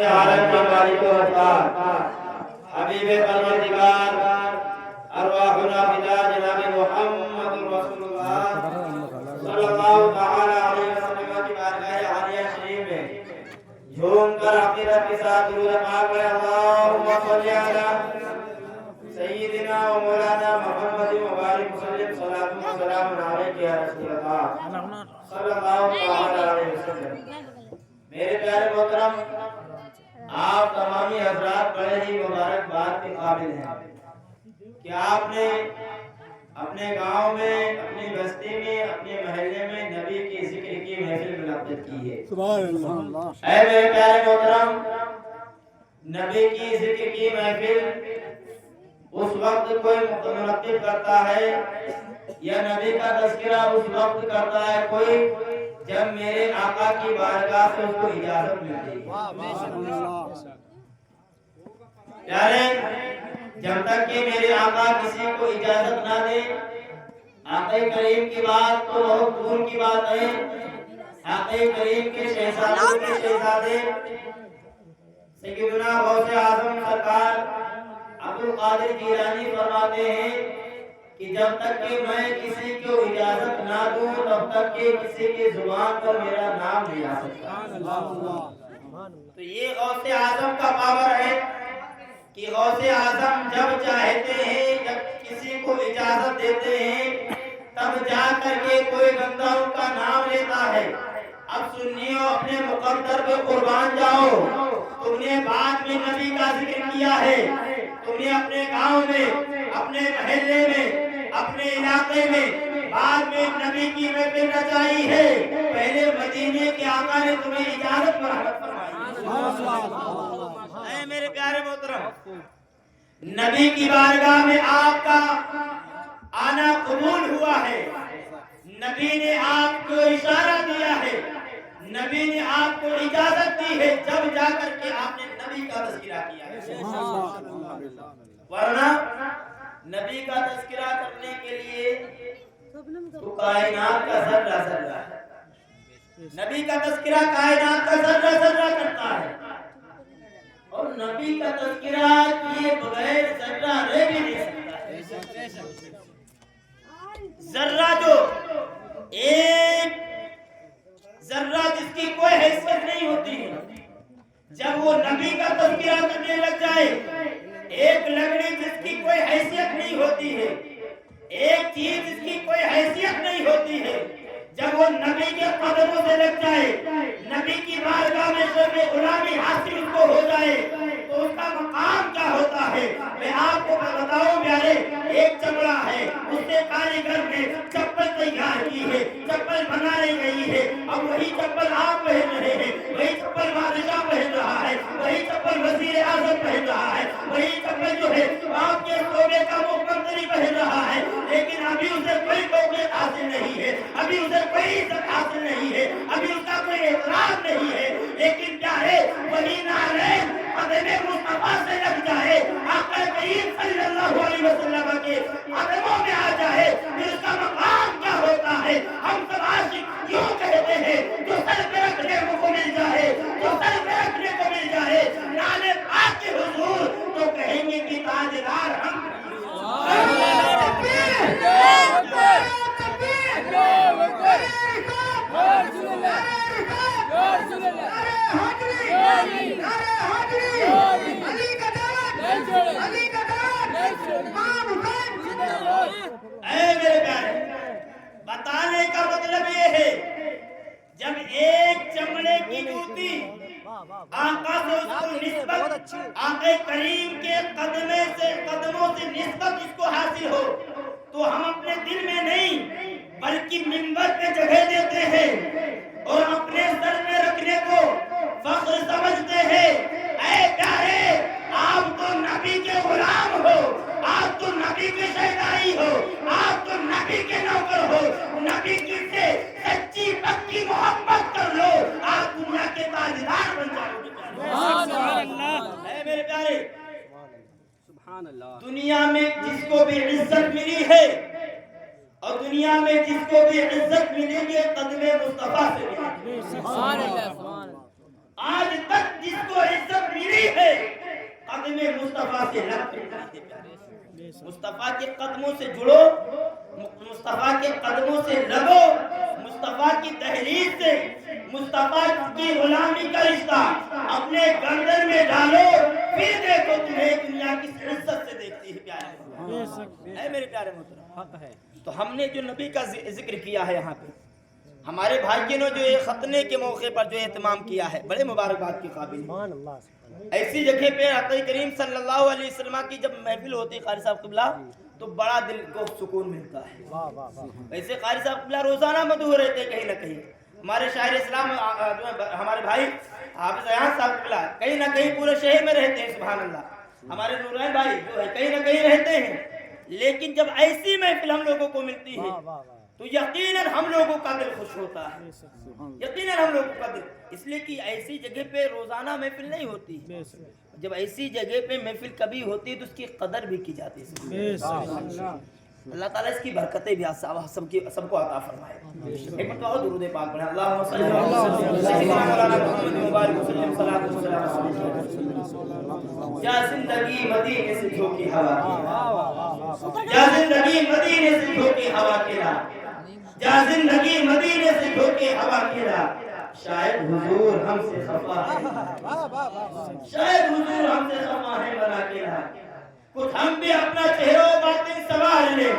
عالم کے مالک و مختار حبیب پروردگار ارواحنا فدا جناب محمد رسول اللہ صلی اللہ تعالی علیہ وسلم کی بارگاہ عالیہ شریف میں جھوم کر عقیدت کے ساتھ درود پاک پڑھیں اللہم صلی علی سیدنا و مولانا محمد مبارک وسلم صلاۃ و سلام علیک یا رسول اللہ صلی اللہ تعالی علیہ وسلم۔ میرے پیارے محترم، آپ تمامی حضرات بڑے ہی مبارکباد کے قابل ہیں کہ آپ نے اپنے گاؤں میں، اپنی بستی میں، اپنے محلے میں نبی کی ذکر کی محفل منعقد کی ہے۔ سبحان اللہ۔ اے میرے پیارے محترم، نبی کی ذکر کی محفل اس وقت کوئی منعقد کرتا ہے یا نبی کا تذکرہ اس وقت کرتا ہے کوئی جب میرے آقا کی بارگاہ سے اس کو اجازت ملتی ہے۔ یعنی جب تک کہ میرے آقا کسی کو اجازت نہ دے، آقا کریم کی بات تو بہت دور کی بات ہے۔ آقا کریم کے شہزادوں کے شہزادے سیدنا غوث اعظم سرکار عبدالقادر جیلانی فرماتے ہیں کہ جب تک کہ میں کسی کو اجازت نہ دوں تب تک کہ کسی کی زبان پر میرا نام نہیں آ سکتا۔ تو یہ غوث اعظم کا پاور ہے کہ غوث اعظم جب چاہتے ہیں، جب کسی کو اجازت دیتے ہیں، تب جا کر کے کوئی بندہ ان کا نام لیتا ہے۔ اب سنیو، اپنے مقدر پہ قربان جاؤ، تم نے بعد میں نبی کا ذکر کیا ہے، تم نے اپنے گاؤں میں، اپنے محلے میں، اپنے علاقے میں بعد میں نبی کی محفل رچائی ہے، پہلے مدینے کے آقا نے تمہیں اجازت مرحمت فرمائی۔ اے میرے پیارے محترم، نبی کی بارگاہ میں آپ کا آنا قبول ہوا ہے، نبی نے آپ کو اشارہ دیا ہے، نبی نے آپ کو اجازت دی ہے، جب جا کر کے آپ نے نبی کا تذکرہ کیا ہے۔ ورنہ نبی کا تذکرہ کرنے کے لیے تو کائنات کا ذرہ ذرہ ہے، نبی کا تذکرہ کائنات کا ذرہ ذرہ کرتا ہے، اور نبی کا تذکرہ کیے بغیر ذرہ رہ بھی نہیں سکتا۔ ذرہ جو ایک ذرہ جس کی کوئی حیثیت نہیں ہوتی ہے، جب وہ نبی کا تذکرہ کرنے لگ جائے، ایک لکڑی جس کی کوئی حیثیت نہیں ہوتی ہے، ایک چیز جس کی کوئی حیثیت نہیں ہوتی ہے، جب وہ نبی کے قدموں سے لگ جائے، نبی کی بارگاہ میں شرف غلامی حاصل اس کو ہو جائے، تو اس کا مقام کیا ہوتا ہے میں آپ کو بتاؤں پیارے۔ ایک چمڑا ہے، اس سے کاریگر نے چپل تیار کی ہے، چپل بنائی گئی ہے، اب وہی چپل آپ پہن رہے ہیں، وہی چپل بادشاہ پہن رہا ہے، وہی چپل وزیر اعظم پہن رہا ہے، وہی چپل جو ہے آپ کے صوبے کا مقتدر پہن رہا ہے، لیکن ابھی اسے کوئی فوقیت حاصل نہیں ہے، ابھی اسے کوئی عزت حاصل نہیں ہے، ابھی اس کا کوئی احترام نہیں ہے، لیکن کیا ہے وہی نعرین قدم مصطفیٰ سے لگ جائے، آقا کریم صلی اللہ علیہ وسلم کے قدموں میں آ جائے، پھر اس کا مقام کیا ہوتا ہے۔ ہم سب عاشق یوں کہتے ہیں، جو سر پہ رکھنے کو مل جائے، جو سر پہ رکھنے کو مل جائے نالے پاک کے حضور، تو کہیں گے کہ تاجدار ہم۔ اے میرے پیارے، بتانے کا مطلب یہ ہے جب ایک چمڑے کی جوتی آقا سے اس کو نسبت، آقا کریم کے قدموں سے نسبت اس کو حاصل ہو، تو ہم اپنے دل میں نہیں بلکہ منبر پہ جگہ دیتے ہیں اور اپنے سر میں رکھنے کو فخر سمجھتے ہیں۔ اے پیارے، آپ تو نبی کے غلام ہو، آپ تو نبی کے شہدائی ہو، آپ تو نبی کے نوکر ہو، نبی کی سے سچی پکی محبت کر لو، آپ دنیا کے تاجدار بن جاؤ گے۔ سبحان اللہ۔ اے میرے پیارے، دنیا میں جس کو بھی عزت ملی ہے اور دنیا میں جس کو بھی عزت ملے گی قدم مصطفیٰ سے ملے گی۔ آج تک جس کو عزت मुस्तफा से लग, मुस्तफा के कदमों से जुड़ो, मुस्तफा के कदमों से लगो, मुस्तफा की तहरीर से मुस्तफा की गुलामी का रिश्ता अपने गर्दन में डालो, फिर देखो तुम्हें दुनिया की इज्जत से देखती है प्यारे है मेरे प्यारे मोहतरम। तो हमने जो नबी का जिक्र किया है यहाँ पे, हमारे भाइयों ने जो ये खतने के मौके पर जो एहतमाम किया है, बड़े मुबारकबाद के काबिल है। ऐसी जगह पे आक़ा करीम सल्लल्लाहु अलैहि वसल्लम की जब महफिल होती है कारी साहब क़िबला, तो बड़ा दिल को सुकून मिलता है। वैसे कारी साहब क़िबला रोजाना मदहू रहते कहीं ना कहीं। हमारे शायर इस्लाम हमारे भाई हाफिज अयान साहब क़िबला कहीं ना कहीं पूरे शहर में रहते हैं, सुभान अल्लाह। हमारे नूरैन भाई जो है कहीं ना कहीं रहते हैं, लेकिन जब ऐसी महफिल हम लोगों को मिलती है तो यकीनन हम लोगों का दिल खुश होता है, यकीनन हम लोगों का दिल, इसलिए कि ऐसी जगह पे रोजाना महफिल नहीं होती। जब ऐसी जगह पे महफिल कभी होती है तो उसकी कदर भी की जाती है। अल्लाह ताला इसकी बरकतें भी सबको अता फरमाए। एक मरतबा दुरूद पाक पढ़ें, अल्लाहुम्मा सल्ली अला मुहम्मद व बारिक वसल्लम सलातु व सलाम। या जिंदगी मदीने से झोंकी हवा की, या जिंदगी मदीने से झोंकी हवा की, या जिंदगी मदीने से झोंकी हवा की, शायद हुजूर हमसे खफा है, शायद हुजूर हमसे खफा है बना के रहा। कुछ हम भी अपना चेहरा बातिन सवार ले,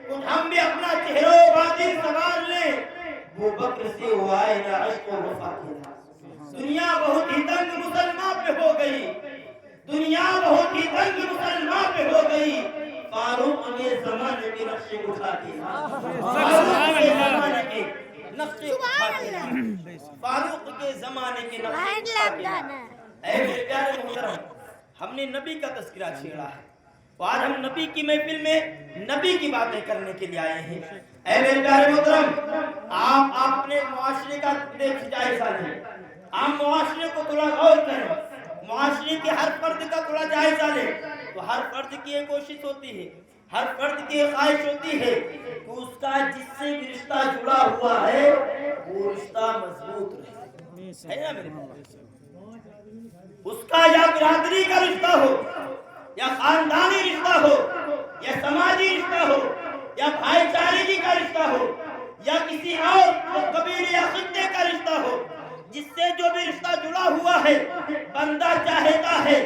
कुछ हम भी अपना चेहरा बातिन सवार ले, वो बकर से हुआ है ना अश्क व वफा के। दुनिया बहुत ही तंग मुसलमान पे हो गई, दुनिया बहुत ही तंग मुसलमान पे हो गई, फारूक के ज़माने के नक्शे उठा के, फारूक के ज़माने के नक्शे उठा के, फारूक के ज़माने के नक्शे उठा के। ऐ मेरे प्यारे मोहतरम, हमने नबी का तज़किरा छेड़ा है, तो आज हम नबी की महफिल में नबी की बातें करने के लिए आए हैं। ऐ मेरे प्यारे मोहतरम, आप अपने मुआशरे का देख जायजा लें, आप मुआशरे को थोड़ा गौर करें, मुआशरे के हर फर्द का थोड़ा जायजा लें। तो हर फर्द की एक कोशिश होती है, हर फर्द की एक ख्वाहिश होती है कि उसका जिससे भी रिश्ता जुड़ा हुआ है वो रिश्ता मजबूत रहे, है ना मेरे भाई? उसका या बिरादरी का रिश्ता हो, या खानदानी रिश्ता हो, या समाजी रिश्ता हो, या भाईचारे का रिश्ता हो, या किसी और कबीले या खित्ते का रिश्ता हो, जिससे जो भी रिश्ता जुड़ा हुआ है, बंदा चाहता है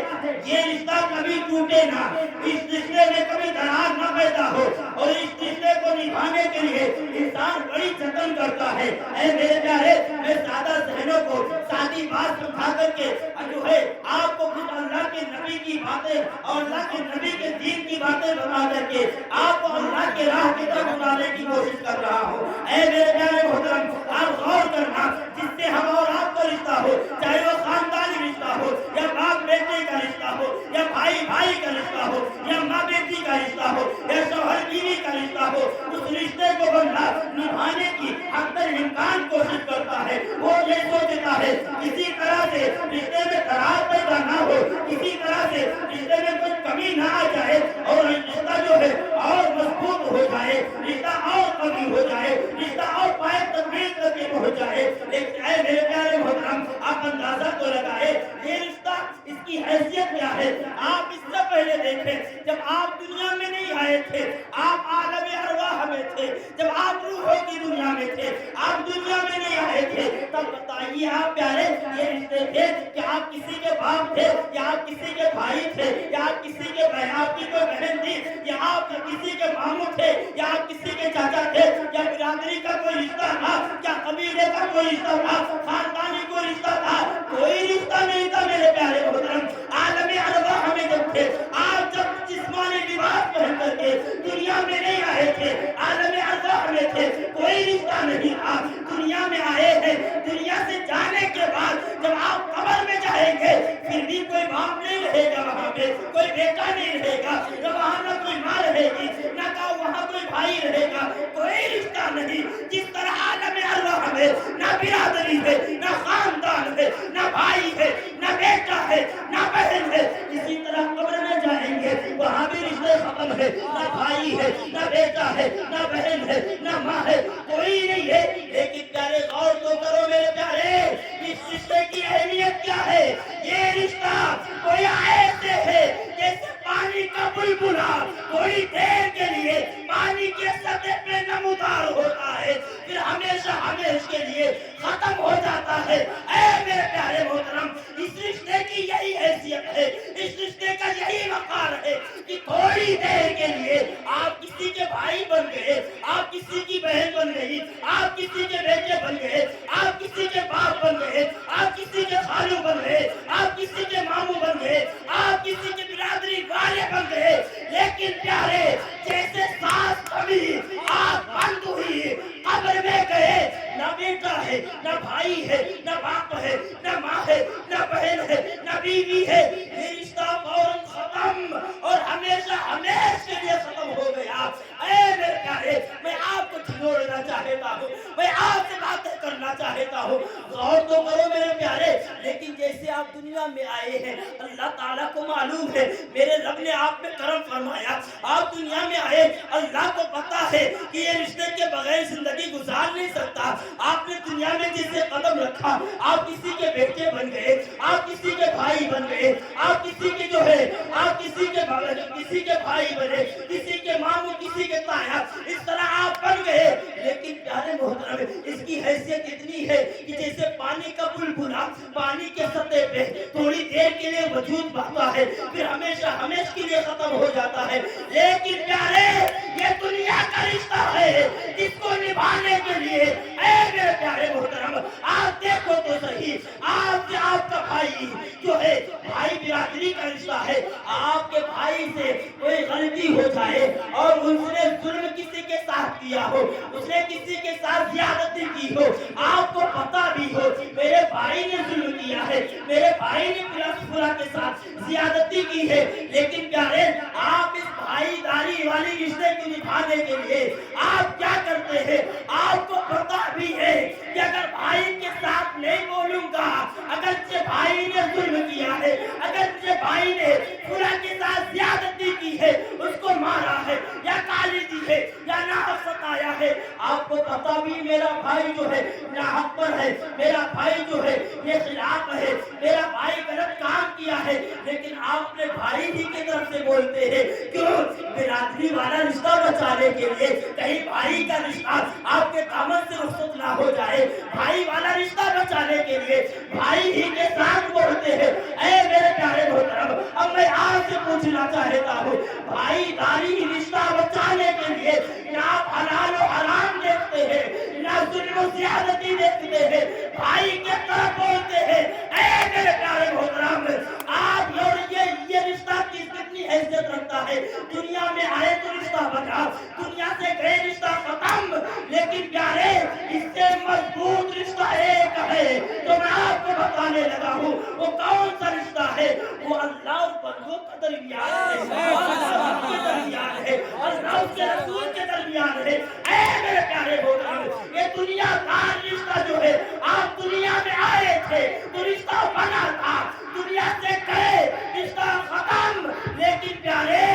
ये रिश्ता कभी टूटे ना, इस रिश्ते में कभी दरार ना पैदा हो, और इस रिश्ते को निभाने के लिए इंसान बड़ी जतन करता है। ऐ मेरे प्यारे, मैं सादा जहनों को सादी बात समझा करके जो है आपको कुछ अल्लाह के नबी की बातें और अल्लाह के नबी के दीन की बातें बता करके आपको अल्लाह के राह की तरफ बुलाने की कोशिश कर रहा हूँ। ऐ मेरे प्यारे मोहतरम, आप गौर करना, जिससे हम और आपका रिश्ता हो, चाहे वो खानदानी रिश्ता हो, या बाप बेटे का रिश्ता हो, या भाई भाई का रिश्ता हो, या माँ बेटी का रिश्ता हो, या शौहर बीवी का रिश्ता हो, उस रिश्ते को बंदा निभाने की हर इम्कान कोशिश करता है। वो ये सोचता है किसी तरह से रिश्ते में दरार पैदा ना हो, किसी तरह से रिश्ते में कोई कमी ना आ जाए, और रिश्ता जो है और मजबूत हो जाए, रिश्ता और कमी हो जाए, रिश्ता और पाए तकमील करके हो जाए। लेकिन ऐ मेरे प्यारे मोहतरम, आप अंदाजा तो लगाए ये रिश्ता, इसकी हैसियत क्या है। आप इससे पहले देखें, जब आप दुनिया में नहीं आए थे, आप आलम अरवाह में थे, जब आप रूहों की दुनिया में थे, आप दुनिया में नहीं आए थे, तब बताइए आप प्यारे ये रिश्ते थे कि आप किसी के बाप थे, या आप किसी के भाई थे, या आप किसी के आपकी कोई बहन थी, या आप किसी के मामू थे, या आप किसी के चाचा थे, या बिरादरी का कोई रिश्ता था, क्या कबीले का कोई रिश्ता था, खानदानी कोई रिश्ता था, कोई रिश्ता नहीं था मेरे प्यारे मोहतरम। आलम अरवाह में जब थे, आप जब जिस्मानी लिबास पहन करके दुनिया में नहीं आए थे, आलम अरवाह में थे, कोई रिश्ता नहीं था। दुनिया में आए हैं, दुनिया से जाने के बाद जब आप कब्र में जाएंगे, फिर भी कोई बाप नहीं रहेगा वहाँ पे, कोई बेटा नहीं रहेगा, वहाँ ना कोई माँ रहेगी, ना वहाँ कोई भाई रहेगा, कोई रिश्ता नहीं। जिस तरह आलम अरवाह में ना बिरादरी है, ना खानदान है, ना भाई है, ना बेटा है, ना बहन है, इसी तरह कब्र में जाएंगे, वहाँ भी रिश्ते खत्म है, ना भाई है, ना बेटा है, ना बहन है, ना माँ है, कोई नहीं है। लेकिन प्यारे गौर तो करो मेरे प्यारे, इस रिश्ते की अहमियत क्या है। ये रिश्ता कोई ऐसे है कि ہوتا ہے. اے میرے پیارے محترم, اس رشتے کی یہی حیثیت ہے, اس رشتے کا یہی وقار ہے کہ تھوڑی دیر کے لیے آپ کسی کے بھائی بن گئے, آپ کسی کی بہن بن گئی, آپ کسی کے بیٹے بن گئے, آپ کسی کے باپ بن گئے, آپ کسی کے خالو بن گئے, آپ کسی کے ماموں بن گئے, آپ کسی کے برادری والے بن گئے. لیکن پیارے, جیسے سانس تھمی, آنکھ بند ہوئی, قبر میں گئے, نہ بیٹا ہے, نہ بھائی ہے, نہ باپ ہے, نہ ماں ہے, نہ بہن ہے, نہ بیوی ہے. یہ رشتہ فوراً ختم اور ہمیشہ ہمیشہ کے لیے ختم ہو گیا. اے میرے پیارے, میں آپ کو جھنجھوڑنا چاہتا ہوں, میں آپ سے باتیں کرنا چاہتا ہوں. غور تو کرو میرے پیارے, لیکن جیسے آپ دنیا میں آئے ہیں, اللہ تعالیٰ کو معلوم ہے میرے رب نے آپ پہ کرم فرمایا. آپ دنیا میں آئے, اللہ کو پتا ہے کہ یہ رشتے کے بغیر زندگی گزار نہیں سکتا. آپ نے دنیا میں جسے قدم رکھا, آپ کسی کے بیٹے بن گئے, آپ کسی کے بھائی بن گئے, آپ کسی کے جو ہے, آپ کسی کے بھائی بنے, کسی کے ماموں, کسی کے تایا, اس طرح آپ بن گئے. لیکن پیارے محترم, اس کی حیثیت اتنی ہے کہ جیسے پانی کا بلبلا پانی کے سطح پہ تھوڑی دیر کے لیے وجود بہتا ہے, پھر ہمیشہ ہمیشہ کے لیے ختم ہو جاتا ہے. لیکن پیارے, یہ دنیا کا رشتہ ہے جس کو نبھانے کے لیے, اے میرے پیارے محترم, آپ دیکھو تو صحیح, آپ سے آپ کا بھائی جو ہے, بھائی برادری کا رشتہ ہے. آپ کے بھائی سے کوئی غلطی ہو جائے اور اس نے ظلم کسی کے ساتھ کیا ہو, اس نے کسی کے ساتھ زیادتی کی ہو, آپ کو پتا بھی ہو میرے بھائی نے ظلم کیا ہے, میرے بھائی نے فلاں کے ساتھ زیادتی کی ہے, لیکن پیارے, آپ اس بھائی داری والی رشتے کو نبھانے کے لیے آپ کیا کرتے ہیں؟ آپ کو پتا بھی ہے کہ اگر بھائی کے ساتھ نہیں بولوں گا, اگرچہ بھائی نے ظلم کیا ہے, اگرچہ بھائی نے فلاں کے ساتھ زیادتی کی ہے, اس کو مارا ہے یا گالی دی ہے یا ناحق ستایا ہے, آپ کو پتا بھی میرا بھائی جو ہے ناحق پر ہے, میرا بھائی جو ہے یہ خلاف ہے, میرا بھائی غلط کام کیا ہے, لیکن آپ اپنے بھائی ہی کی طرف سے بولتے ہیں. کیوں؟ برادری والا رشتہ بچانے کے لیے, کہیں بھائی کا رشتہ آپ کے دامن سے رخصت نہ ہو جائے, بھائی والا رشتہ بچانے کے لیے بھائی ہی کے ساتھ بولتے ہیں. اے میرے پیارے محترم, اب میں آپ سے پوچھنا چاہتا ہوں, بھائی داری رشتہ بچانے کے لیے نہ آپ حلال و حرام دیکھتے ہیں, نہ ظلم و زیادتی دیکھتے ہیں, بھائی کے طرف بولتے ہیں. اے میرے پیارے محترم, آپ یہ رشتہ کتنی حیثیت رکھتا ہے. دنیا میں آئے تو رشتہ بنا, دنیا سے گئے رشتہ ختم. لیکن پیارے, اس سے مضبوط رشتہ ایک ہے تو میں آپ کو بتانے لگا ہوں. وہ کون سا رشتہ ہے؟ وہ اللہ اور بندوں کے درمیان ہے, اللہ کے درمیان ہے, اللہ کے رسول کے درمیان ہے. اے میرے پیارے محترم, یہ دنیا کا رشتہ جو ہے, آپ دنیا میں آئے تھے تو رشتہ بنا تھا, دنیا سے گئے رشتہ ختم. لیکن پیارے,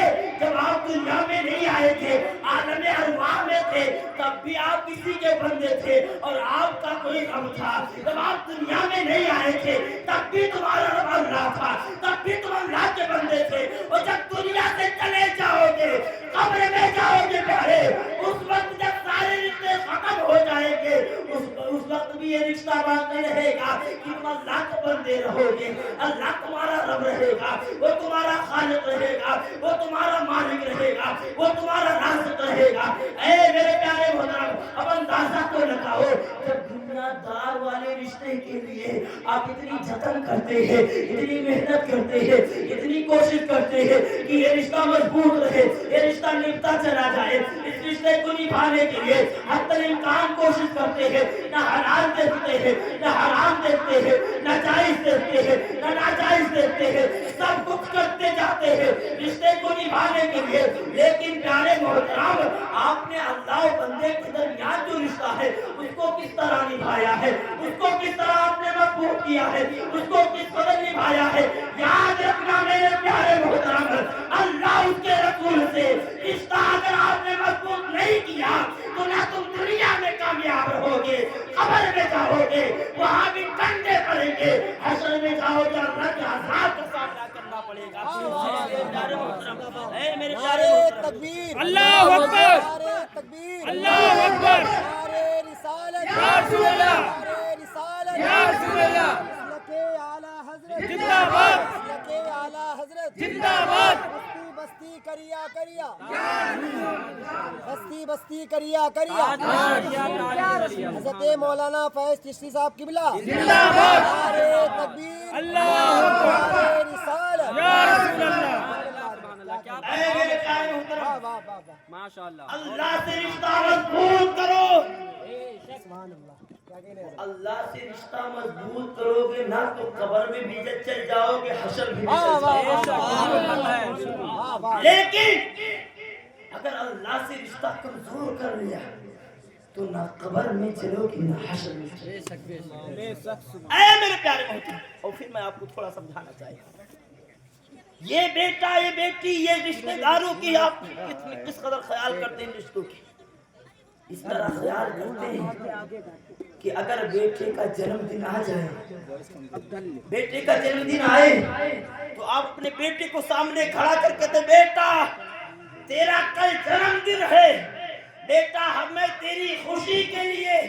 جب آپ دنیا میں نہیں آئے تھے, عالم ارواح میں تھے, تب بھی آپ کسی کے بندے تھے اور آپ کا کوئی رب تھا. جب آپ دنیا میں نہیں آئے تھے, تب بھی تمہارا رب اللہ تھا, تب بھی تم اللہ کے بندے تھے. اور جب دنیا سے چلے جاؤ گے, قبر میں جاؤ گے پیارے, اس وقت جب سارے رشتے ختم ہو جائیں گے, اس وقت بھی یہ رشتہ باقی رہے گا کہ تم اللہ کے بندے رہو گے. اللہ تمہارا رب رہے گا, وہ تمہارا خالق رہے گا, وہ تمہارا مالک رہے گا, وہ تمہارا رازق رہے گا. اے میرے پیارے محترم, اب اندازہ تو لگاؤ, جب دنیا دار والے رشتے کے لیے آپ اتنی جتن کرتے ہیں, اتنی محنت کرتے ہیں, اتنی کوشش کرتے ہیں کہ یہ رشتہ مضبوط رہے, یہ رشتہ نبھتا چلا جائے, اس رشتے کو نبھانے کے لیے حتی الامکان کوشش کرتے ہیں, نہ حلال دیکھتے ہیں, نہ حرام دیکھتے ہیں, نہ جائز دیکھتے ہیں, نہ ناجائز دیکھتے ہیں, سب کچھ کرتے جاتے ہیں رشتے کو نبھانے کے لیے. لیکن پیارے محترم, آپ نے اللہ و بندے کے درمیان جو رشتہ ہے, اس کو کس طرح نبھایا ہے, اس کو کس طرح آپ نے مضبوط کیا ہے, اس کو کس قدر نبھایا ہے. یاد رکھنا میرے پیارے محترم, اللہ اس کے رسول سے رشتہ اگر آپ نے مضبوط نہیں کیا تو نہ تم دنیا میں کامیاب رہو گے, قبر میں جاؤ گے وہاں بھی ڈنڈے پڑیں گے, حشر میں جاؤ گے اللہ کے عذاب کا سامنا کرنا پڑے گا. اے میرے پیارے محترم, اللہ اکبر, اللہ اکبر, یا رسول اللہ, یا حضرت زندہ باد بستی بستی کریا کریا بستی بستی کریا کریا حضرت مولانا فیض چشتی صاحب قبلہ زندہ باد نعرے تکبیر اللہ نعرے رسالت یا رسول اللہ اے میرے پیارے محترم واہ واہ واہ واہ ماشاءاللہ اللہ سے رشتہ مضبوط کرو سبحان اللہ کیا کہنے ہیں اللہ سے رشتہ مضبوط کرو گے نا تو قبر میں بھی چل جاؤ گے حشر بھی واہ واہ چل واہ جاؤ گے واہ واہ لیکن اگر اللہ سے رشتہ کمزور کر لیا تو نہ قبر میں چلو گی نہ حشر میں چلو گی اے میرے پیارے محترم اور پھر میں آپ کو تھوڑا سمجھانا چاہیے یہ بیٹا یہ بیٹی یہ رشتہ داروں کی آپ کس قدر خیال کرتے ہیں رشتوں کی اس طرح خیال کرتے ہیں کہ اگر بیٹے کا جنم دن آ جائے بیٹے کا جنم دن آئے تو آپ اپنے بیٹے کو سامنے کھڑا کر کے کہتے بیٹا تیرا کل جنم دن ہے بیٹا ہمیں تیری خوشی کے لیے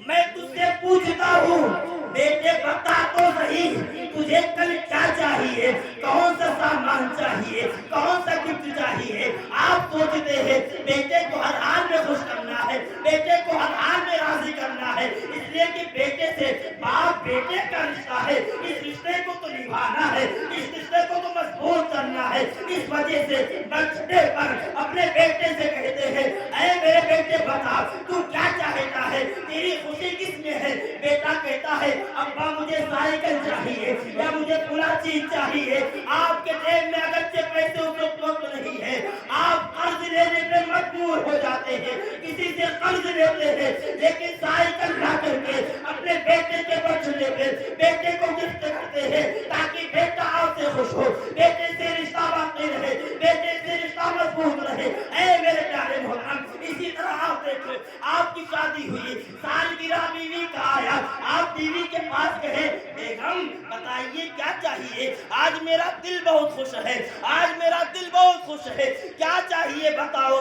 میں تجھ سے پوچھتا ہوں بیٹے بتا تو صحیح تجھے کل کیا چاہیے کون سا سامان چاہیے کون سا گفٹ چاہیے آپ سوچتے ہیں بیٹے کو ہر حال میں خوش کرنا ہے بیٹے کو ہر حال میں راضی کرنا ہے اس لیے کہ بیٹے سے باپ بیٹے کا رشتہ ہے اس رشتے کو تو نبھانا ہے اس رشتے کو تو مضبوط کرنا ہے اس وجہ سے بچے پر اپنے بیٹے سے کہتے ہیں اے میرے بیٹے بتا تو کیا چاہتا ہے تیری خوشی کس میں ہے بیٹا کہتا ہے ابا مجھے سائیکل چاہیے یا مجھے پورا چیز چاہیے آپ کے جیب میں اگرچہ پیسے اس وقت نہیں ہے آپ قرض لینے پہ مجبور ہو جاتے ہیں کسی سے قرض لیتے ہیں لیکن سائیکل لا کر کے اپنے بیٹے کے بچنے پہ بیٹے کو گفٹ کرتے ہیں تاکہ بیٹا آپ سے خوش ہو بیٹے سے رشتہ باقی رہے بیٹے سے رشتہ مضبوط رہے اے میرے پیارے محترم اسی طرح آپ دیکھیں آپ کی شادی ہوئی سالگرہ بیوی کا آیا آپ بیوی کے پاس کہے بیگم بتائیے کیا چاہیے آج میرا دل بہت خوش ہے آج میرا دل بہت خوش ہے کیا چاہیے بتاؤ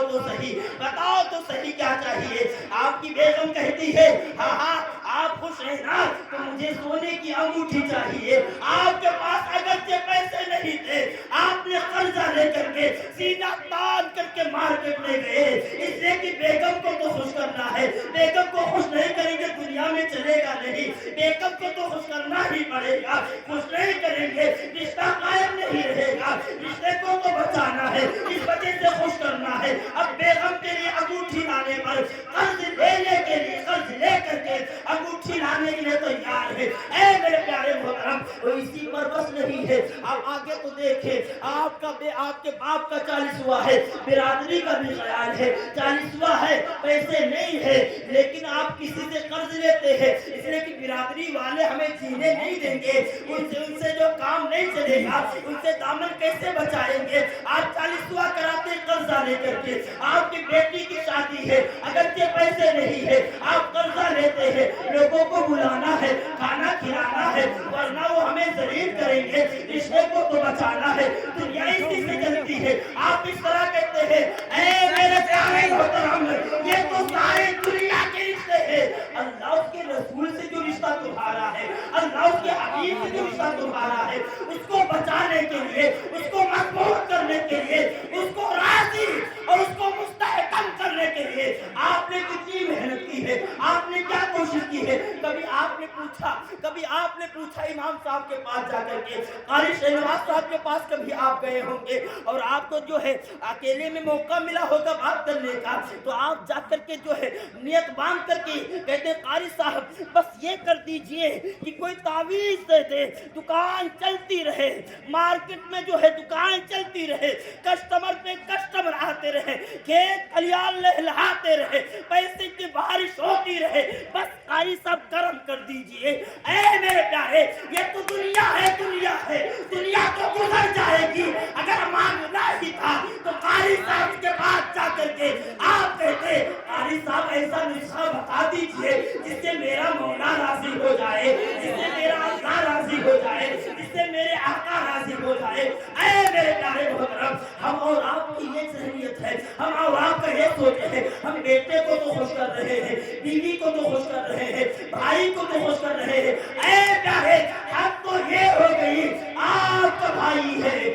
تو صحیح کیا چاہیے آپ کی بیگم کہتی ہے ہاں ہاں آپ خوش ہیں نا تو مجھے سونے کی انگوٹھی چاہیے آپ کے پاس اگرچہ پیسے نہیں تھے آپ نے قرضہ لے کر کے سینہ تان کر کے مارکیٹ میں گئے اس لیے کہ بیگم کو تو خوش کرنا ہے بیگم کو خوش نہیں کریں گے دنیا میں چلے گا نہیں بیگم کو تو خوش کرنا ہی پڑے گا خوش نہیں کریں گے رشتہ قائم نہیں رہے گا رشتے کو تو بچانا ہے اس وجہ سے خوش کرنا ہے اب بیگم کے لیے انگوٹھی لانے پر قرض لینے کے لیے قرض لے کر کے انگوٹھی لانے کے لیے تیار ہے اے میرے پیارے محترم وہ اسی پر بس نہیں ہے اب آگے تو دیکھیں آپ کے باپ کا 40واں ہے برادری کا بھی خیال ہے 40واں ہے پیسے نہیں ہے لیکن آپ کسی سے قرض لیتے ہیں اس لیے کہ برادری والے ہمیں جینے نہیں دیں گے ان سے جو کام نہیں چلے گا ان سے دامن کیسے بچائیں گے آپ 40واں کراتے قرضہ لے کر کے آپ کی بیٹی کی شادی ہے اگرچہ پیسے نہیں ہے آپ قرضہ لیتے ہیں لوگوں کو بلانا ہے کھانا کھلانا ہے ورنہ وہ ہمیں ذلیل کریں گے رشتے کو تو بچانا ہے دنیا اسی سے چلتی ہے آپ اس طرح کہتے ہیں اے میرے پیارے محترم یہ تو سارے دنیا کے رشتے ہیں اللہ اس کے رسول سے جو رشتہ تمہارا ہے اللہ اس کے حبیب سے جو رشتہ تمہارا ہے اس کو بچانے کے لیے اس کو مضبوط کرنے کے لیے اس کو راضی اور اس کو مستحکم کرنے کے لیے آپ نے کتنی محنت کی ہے آپ نے کیا کوشش کی ہے کبھی آپ نے پوچھا امام صاحب کے پاس جا کر کے قاری شہنواز صاحب کے پاس کبھی آپ گئے ہوں گے اور آپ کو جو ہے اکیلے میں موقع ملا ہوگا بات کرنے کا تو آپ جا کر کے جو ہے نیت باندھ کر کے کہتے ہیں قاری صاحب بس یہ کر دیجئے کہ کوئی تعویذ دے دے دکان چلتی رہے مارکیٹ میں جو ہے دکان چلتی رہے کسٹمر پہ کسٹمر آتے رہے کھیت کھلیان لہلاتے رہے پیسے کی بارش ہوتی رہے بس قاری صاحب کرم کر دیجئے اے میرے پیارے یہ تو دنیا ہے دنیا تو گزر جائے گی اگر مانگنا ہی تھا تو قاری صاحب کے پاس جا کر کے آپ کہتے قاری صاحب ایسا نسخہ بتا دیجئے جس سے میرا مولا راضی ہو جائے جس سے میرا اللہ راضی ہو جائے جس سے میرے آقا راضی ہو جائے اے میرے پیارے محترم ہم اور آپ کی یہ ذہنیت ہے ہم اور آپ کا یہ سوچ ہے ہم بیٹے کو تو خوش کر رہے ہیں بیوی کو تو خوش کر رہے ہیں بھائی کو تو خوش کر رہے ہیں اے پیارے حد تو یہ ہو گئی آپ کا بھائی ہے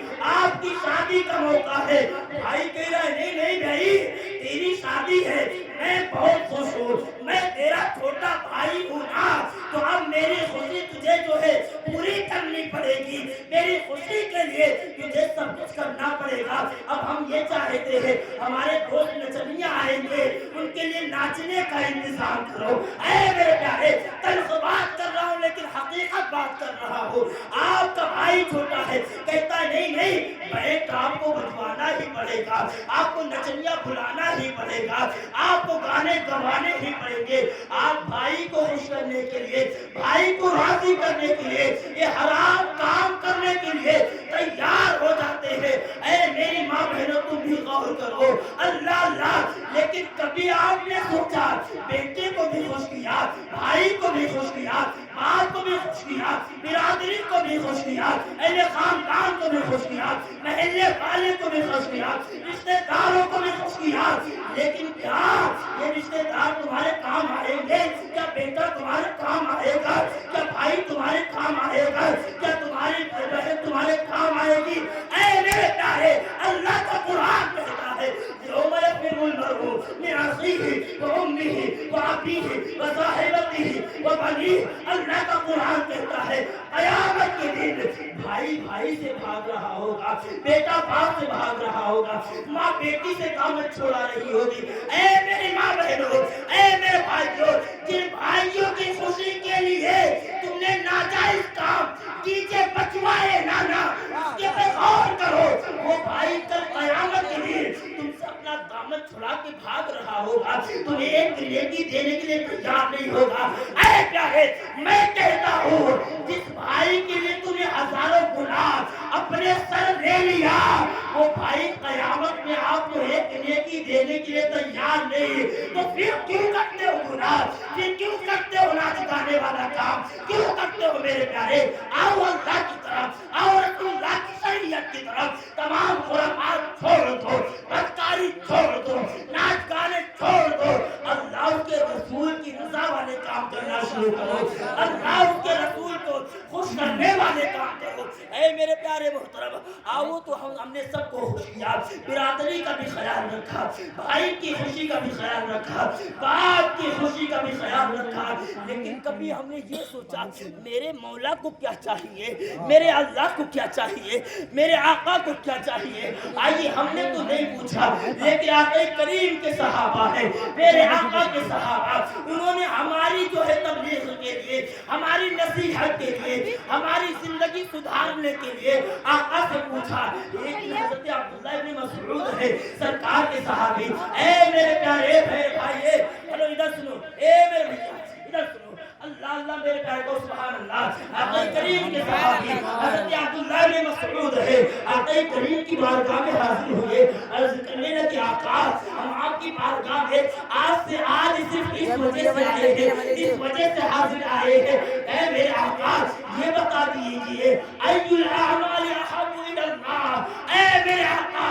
ये चाहते हैं हमारे दोस्त नचनियां आएंगे, उनके लिए नाचने का इंतजाम करो। ऐ मेरे प्यारे, तल्ख बात कर रहा हूँ लेकिन हकीकत बात कर रहा हूँ। आपका भाई छोटा है, कहता है नहीं नहीं बैंक आपको बजवाना ही पड़ेगा, आपको नचनियां बुलाना ही पड़ेगा, आपको गाने गवाने ही पड़ेंगे। आप भाई को खुश करने के लिए, भाई को राजी करने के लिए, ये हराम काम करने के लिए तैयार हो जाते हैं। ऐ मेरी माँ बहनों, तुम भी गौर करो। अल्लाह अल्लाह, लेकिन कभी आपने सोचा बेटे को भी खुश किया, भाई को भी खुश किया, बाप को भी खुश किया, बिरादरी को भी खुश किया, अहले खानदान को भी खुश किया, महल्ले वाले को भी खुश किया, रिश्तेदारों को भी खुश किया, लेकिन क्या ये रिश्तेदार तुम्हारे काम आएंगे? क्या बेटा तुम्हारे काम आएगा? क्या भाई तुम्हारे काम आएगा? क्या तुम्हारी बहन तुम्हारे काम आएगी? ऐ मेरे प्यारे, अल्लाह का कुरान कहता है यौम यफ़िरुल मर्उ मिन अख़ीहि व उम्मिहि व अबीहि व साहिबतिहि व बनीहि। अल्लाह का कुरान कहता है क़यामत के दिन भाई भाई से भाग रहा होगा, बेटा बाप से भाग रहा होगा, माँ बेटी से दामन छोड़ा रही होगी। ऐ मेरी माँ बहनों, ऐ मेरे भाइयों, जिन भाइयों की खुशी के लिए तुमने नाजायज काम कीजिए बचवाए नाना, उसके पे गौर करो। वो भाई कल क़यामत के दिन तुमसे अपना दामन छुड़ा के भाग रहा होगा, तुम्हें एक नेकी देने के लिए तैयार नहीं होगा। ऐ प्यारे, मैं कहता हूँ जिस भाई के लिए तुमने हजारों गुनाह अपने सर ले लिया, वो भाई क़यामत में आपको एक नेकी देने के लिए तैयार नहीं, तो फिर क्यों करते हो गुनाह? फिर क्यों करते हो नाच गाने वाला काम? क्यों करते हो मेरे प्यारे? आओ अल्लाह की तरफ, आओ रसूलुल्लाह की शरीयत की तरफ। तमाम खुराफात छोड़ दो, बदकारी छोड़ दो, नाच गाने छोड़ दो, अल्लाह के रसूल की रज़ा वाले काम करना शुरू करो, अल्लाह के रसूल को खुश करने वाले काम करो। ऐ मेरे प्यारे मोहतरम, आओ तो हमने सबको खुश किया, बिरादरी का भी ख्याल रखा, भाई की खुशी का भी ख्याल रखा, बाप की खुशी का भी ख्याल रखा, लेकिन कभी हमने ये सोचा मेरे मौला को क्या चाहिए, मेरे अल्लाह को क्या चाहिए, मेरे आका को क्या चाहिए? आइए, हमने तो नहीं पूछा, लेकिन आका करीम के सहाबा है, मेरे आका के सहाबा, उन्होंने हमारी जो है तबलीग के लिए, हमारी नसीहत के लिए, हमारी जिंदगी सुधारने के लिए आका से पूछा। एक हज़रत अब्दुल्लाह इब्न मसऊद है, सरकार के सहाबी। ऐ मेरे प्यारे भाई, चलो इधर सुनो, ए मेरे भैया इधर सुनो। अल्लाह अल्लाह मेरे प्यारे को सुभान अल्लाह। आका करीम के सहाबी हज़रत अब्दुल्लाह इब्न मसऊद है, आका करीम की बारगाह में हाजिर हुए, अर्ज़ करने लगे आका हम आपकी बारगाह में आज से आज सिर्फ इस वजह से आए हैं, इस वजह से हाजिर आए हैं। ऐ मेरे आका ये बता दीजिए अय्युल अअमालि अहब्बु इलल्लाह। ऐ मेरे आका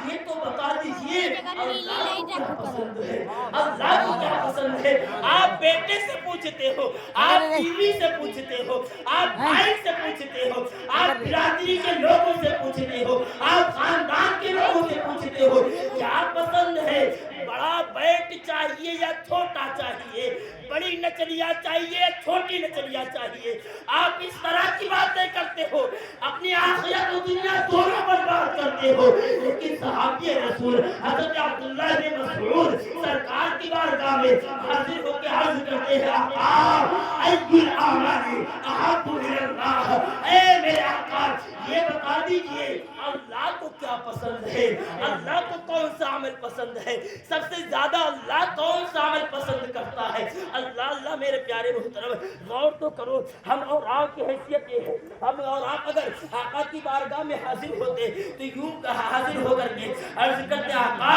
ये तो बता दीजिए अल्लाह को क्या पसंद है, अल्लाह को क्या पसंद है? आप बेटे से पूछते हो, आप बीवी से पूछते हो, आप भाई से पूछते हो, आप बिरादरी के लोगों से पूछते हो, आप खानदान के लोगों से पूछते हो क्या पसंद है? बड़ा बैट चाहिए या छोटा चाहिए? बड़ी नचलिया चाहिए या छोटी नचलिया चाहिए? आप इस तरह की बातें करते हो, अपनी आखिरत और दुनिया दोनों बर्बाद करते हो। लेकिन सहाबी रसूल हज़रत अब्दुल्लाह इब्न मसऊद सरकार की बारगाह में हाजिर होकर अर्ज़ करते हैं आका अय्युल अअमालि अहब्बु इलल्लाह। ऐ मेरे आका ये बता दीजिए अल्लाह को क्या पसंद है, अल्लाह को कौन सा अमल पसंद है? सबसे ज्यादा अल्लाह कौन सा अमल पसंद करता है? अल्लाह अल्लाह मेरे प्यारे मोहतरम, गौर तो करो। हम और आप की हैसियत ये है, हम और आप अगर आका की बारगाह में हाजिर होते तो यूं हाजिर होकर के अर्ज करते आका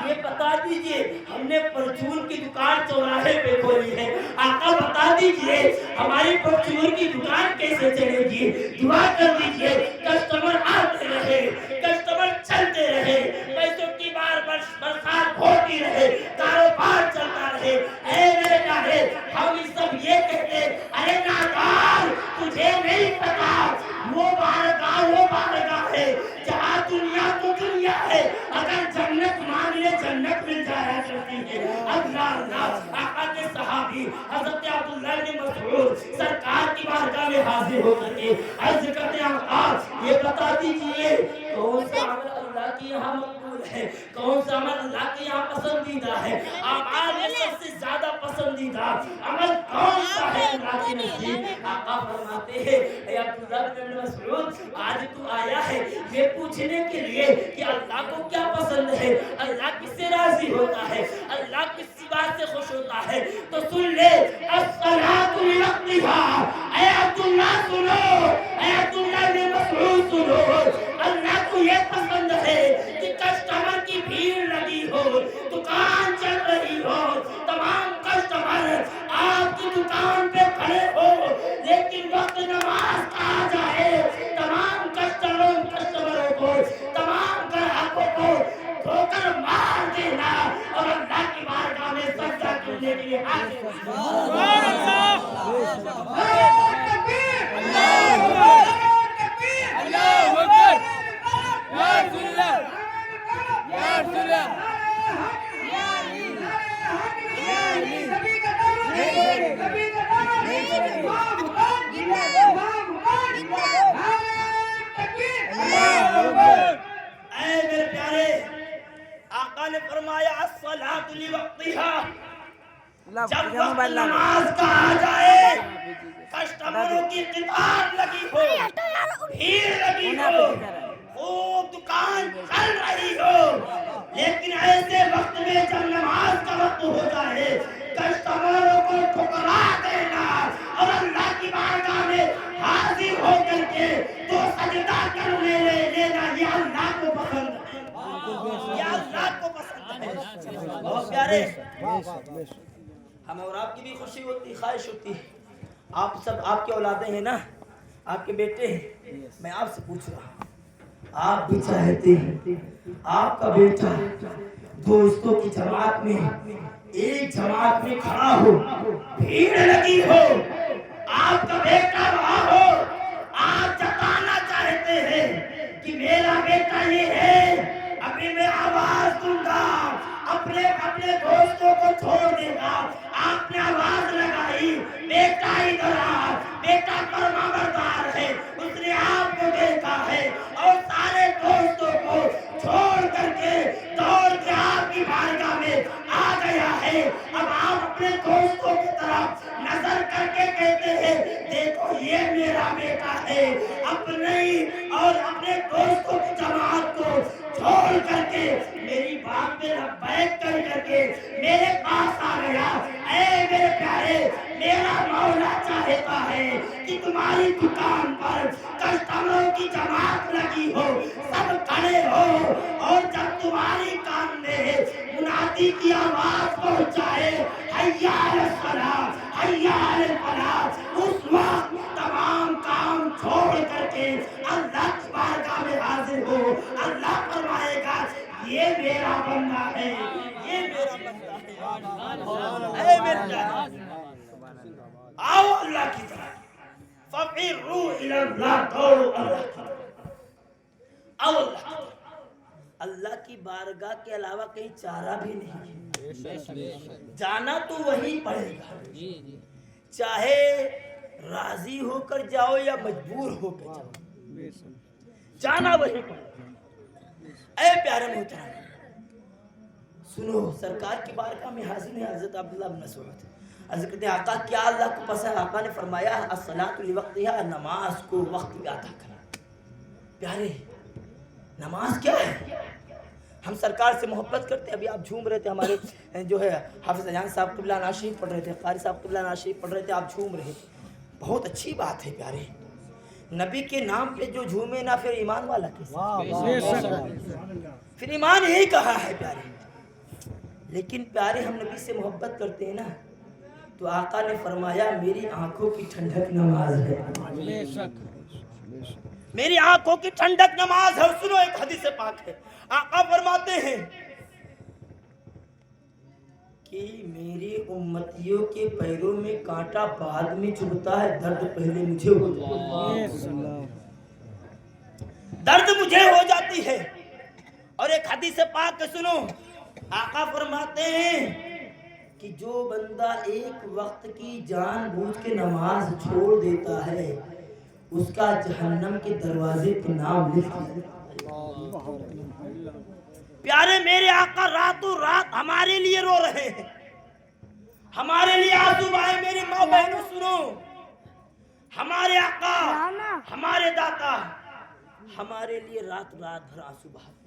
ये बता दीजिए हमने परचून की दुकान चौराहे पे खोली है, आका बता दीजिए हमारी परचून की दुकान कैसे चलेगी? दुआ कर दीजिए कस्टमर आते रहे, कस्टमर चलते रहे, पैसों की बरसात होती रहे, कारोबार चलता रहे। ऐ मेरे प्यारे हम इस सब ये कहते अरे नादान तुझे नहीं पता वो बारगाह है जहाँ दुनिया तो दुनिया है, अगर जन्नत मान ले जन्नत मिल जाया करती है। अल्लाह अल्लाह आका के सहाबी हज़रत अब्दुल्लाह इब्न मसऊद सरकार की बारगाह में हाजिर होकर के अर्ज करते हैं आका ये बता दीजिए कौन सा अल्लाह के यहाँ मकबूल है, कौन सा अमल अल्लाह के यहाँ पसंदीदा है, अमाल में सबसे ज्यादा पसंदीदा अमल कौन सा है अल्लाह के नजदीक। आका फरमाते हैं ए अब्दुल्लाह बिन मसऊद, आज तू आया है ये पूछने के लिए कि अल्लाह को क्या पसंद है, अल्लाह किससे राजी होता है, अल्लाह किस बात से खुश होता है, तो सुन ले अस्सलातु लिवक्तिहा। ए अब्दुल्लाह सुनो, ए अब्दुल्लाह बिन मसऊद सुनो, अल्लाह को ये पसंद है कि कस्टमर की भीड़ लगी हो, दुकान चल रही हो, तमाम कस्टमर आपकी दुकान पे खड़े हो, लेकिन वक्त नमाज का आ जाए तमाम कस्टमरों को, तमाम ग्राहकों को ठोकर मार देना और अल्लाह की बारगाह में सजदा करने के लिए हाजिर मेरे प्यारे आका ने फरमाया अस्सलातु लिवक्तिहा। जब वक्त नमाज का आ जाए, कस्टमरों की कतार लगी हो, भीड़ लगी हो, खूब दुकान चल रही हो, लेकिन ऐसे वक्त में जब नमाज का वक्त हो जाए, कस्टमरों को ठुकरा देना और अल्लाह की बारगाह में हाजिर होकर के तो सजदा करने लेना, ये अल्लाह को पसंद है, ये अल्लाह को पसंद है। बहुत प्यारे, हमें और आपकी भी खुशी होती, ख्वाहिश होती है, आप सब आपके औलादे हैं ना, आपके बेटे हैं, मैं आपसे पूछ रहा हूँ, आप भी चाहते हैं आपका बेटा दोस्तों की जमात में, एक जमात में खड़ा हो, भीड़ लगी हो, आपका बेटा वहां हो, आप जताना चाहते हैं कि मेरा बेटा ये है, अभी मैं आवाज दूंगा, अपने दोस्तों को छोड़ देगा, आपने आवाज लगाई, बेटा इधर आ, बेटा फरमाबरदार है, उसने आपको देखा है और सारे दोस्तों को छोड़ करके दौड़ के आपकी बारगाह में आ गया है। अब आप अपने दोस्तों की तरफ नजर करके कहते हैं देखो ये मेरा बेटा है, अपने और अपने दोस्तों की जमात को छोड़ करके मेरी बात में लब्बैक कर करके मेरे पास आ गया। ऐ मेरे प्यारे, मेरा मौला चाहता है कि तुम्हारी दुकान पर कस्टमरों की जमात लगी हो, सब खड़े हो, और जब तुम्हारी कान में मुनादी की आवाज पहुंचाए हय्या अलल सलाह, हय्या अलल फलाह, उस वक्त तमाम काम छोड़ करके अल्लाह की बारगाह में हाजिर हो। अल्लाह फरमाएगा ये मेरा बंदा है, ये मेरा बंदा है। ऐ मेरे प्यारे, आओ अल्लाह की तरफ, फफिरू इलल्लाह, दौड़ो अल्लाह की तरफ, आओ अल्लाह की तरफ। अल्लाह की बारगाह के अलावा कहीं चारा भी नहीं है, जाना तो वही पड़ेगा, चाहे राजी होकर जाओ या मजबूर होकर जाओ, जाना वही पड़ेगा। ऐ प्यारे मोहतरम, सुनो, सरकार की बारगाह में हाजिर है हजरत अब्दुल्लाह बिन मसऊद। अर्ज़ करते हैं आका क्या अल्लाह को पसंद, आका ने फरमाया अस्सलातु लिवक्तिहा, नमाज को वक्त पे अदा करना। प्यारे, नमाज क्या है? हम सरकार से मोहब्बत करते हैं। अभी आप झूम रहे थे, हमारे जो है हाफिज अजान साहब क़िबला नाशी पढ़ रहे थे, कारी साहब क़िबला नाशी पढ़ रहे थे, आप झूम रहे थे, बहुत अच्छी बात है प्यारे। नबी के नाम पे जो झूमे ना, फिर ईमान वाला कैसे? फिर ईमान यही कहा है प्यारे। लेकिन प्यारे, हम नबी से मोहब्बत करते हैं ना, तो आका ने फरमाया मेरी आंखों की ठंडक नमाज है, मेरी आंखों की ठंडक नमाज है। सुनो, एक हदीस पाक है, आका फरमाते हैं कि मेरी उम्मतियों के पैरों में कांटा बाद में चुभता है, दर्द पहले मुझे होता है, दर्द मुझे हो जाती है। और एक हदीस पाक सुनो, आका फरमाते हैं कि जो बंदा एक वक्त की जानबूझ के नमाज छोड़ देता है, उसका जहन्नम के दरवाजे पे नाम लिख दिया। प्यारे मेरे आका रातों रात हमारे लिए रो रहे हैं, हमारे लिए आंसू बहाए। मेरी माँ बहनों सुनो, हमारे आका, हमारे दाता हमारे लिए रात रात भर आंसू बहाते।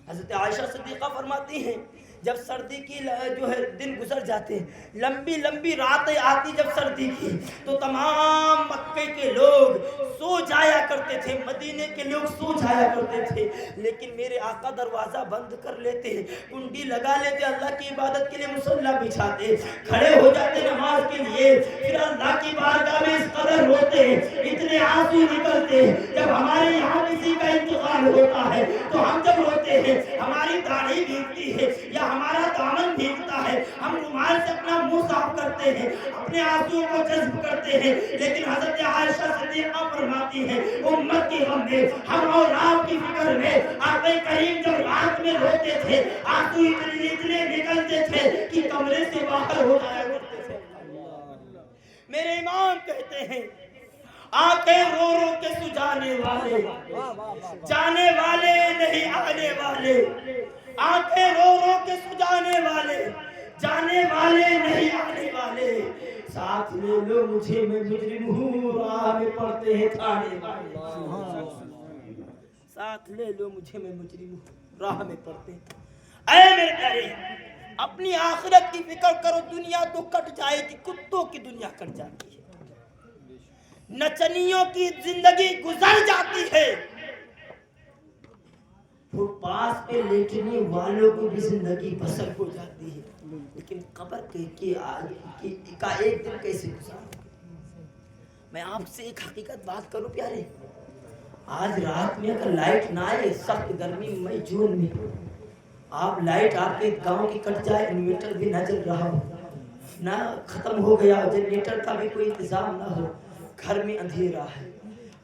हज़रत आयशा सिद्दीक़ा फरमाती हैं, जब सर्दी की जो है दिन गुजर जाते, लंबी लंबी रातें आती जब सर्दी की, तो तमाम मक्के के लोग सो जाया करते थे, मदीने के लोग सो जाया करते थे, लेकिन मेरे आका दरवाज़ा बंद कर लेते, कुंडी लगा लेते, अल्लाह की इबादत के लिए मुसल्ला बिछाते, खड़े हो जाते नमाज के लिए, फिर अल्लाह की बारगाह में इस कदर रोते, इतने आंसू निकलते। जब हमारे यहाँ किसी का इंतकाल होता है तो हम जब रोते हैं, हमारी दाढ़ी भीगती है या हमारा दामन भीगता है, हम रुमाल से अपना मुंह साफ करते हैं, अपने आंसुओं को जज्ब करते हैं, लेकिन हज़रत आयशा सिद्दीक़ा फरमाती है, उम्मत के गम में, हम और आपकी फिक्र में आक़ा करीम जब रात में रोते थे, आंसू इतने निकलते थे कि कमरे से बाहर हो जाया करते थे। मेरे इमाम कहते हैं, आंखें रो रो के सुझाने वाले, जाने वाले नहीं आने वाले, आंखें रो रो के सुझाने वाले, जाने वाले नहीं आने वाले, साथ ले लो मुझे मैं मुजरिम हूँ, राह में पड़ते हैं थाने वाले, साथ ले लो मुझे मैं मुजरिम हूँ, राह में पड़ते हैं। ऐ मेरे प्यारे, अपनी आखिरत की फिक्र करो, दुनिया तो कट जाएगी, कुत्तों की दुनिया कट जाती है, नचनियों की जिंदगी गुजर जाती है, फुटपाथ पे लेटने वालों को भी जिंदगी बसर हो जाती है, लेकिन कब्र का एक दिन कैसे गुजारो। मैं आपसे एक हकीकत बात करूं प्यारे, आज रात में अगर लाइट ना आए, सख्त गर्मी मई जून में, आप लाइट आपके गांव की कट जाए, इन्वर्टर भी ना चल रहा हो, ना खत्म हो गया, जनरेटर का भी कोई इंतजाम ना हो, घर में अंधेरा है,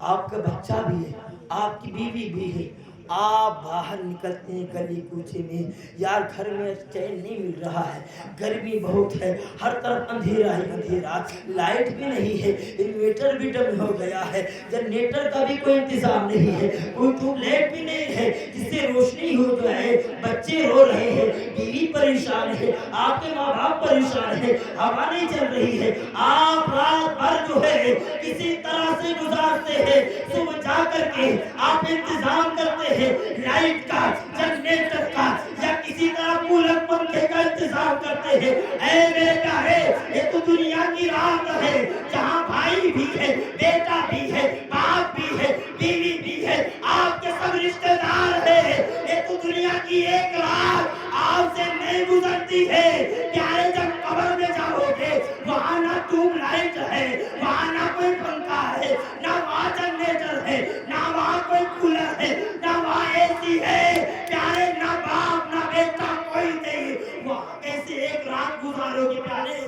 आपका बच्चा भी है, आपकी बीवी भी है, आप बाहर निकलते हैं गली कूचे में, यार घर में चैन नहीं मिल रहा है, गर्मी बहुत है, हर तरफ अंधेरा ही अंधेरा, लाइट भी नहीं है, इन्वर्टर भी डम हो गया है, जनरेटर का भी कोई इंतजाम नहीं है, कोई ट्यूबलाइट भी नहीं है जिससे रोशनी हो जाए, बच्चे रो रहे हैं, बीवी परेशान है, आपके माँ बाप परेशान है, हवा नहीं चल रही है, आप रात भर जो है किसी तरह से गुजारते हैं, सुबह जा करके आप इंतजाम करते हैं लाइट का, जनरेटर का, या किसी तरह कूलर पंखे का इंतजाम करते हैं। ऐ मेरे प्यारे, ये तो दुनिया की रात है, जहाँ भाई भी है, बेटा भी है, बाप भी है, बीवी भी है, आपके सब रिश्तेदार है, ये तो दुनिया की एक रात आपसे नहीं गुजरती है। प्यारे, जब कब्र में जाओगे, वहाँ ना ट्यूबलाइट है, वहाँ ना कोई पंखा है, ना वहाँ जनरेटर है, ना वहाँ कोई कूलर है, ना वहाँ एसी है, प्यारे, ना बाप ना बेटा कोई नहीं, वहाँ कैसे एक रात गुजारोगे प्यारे,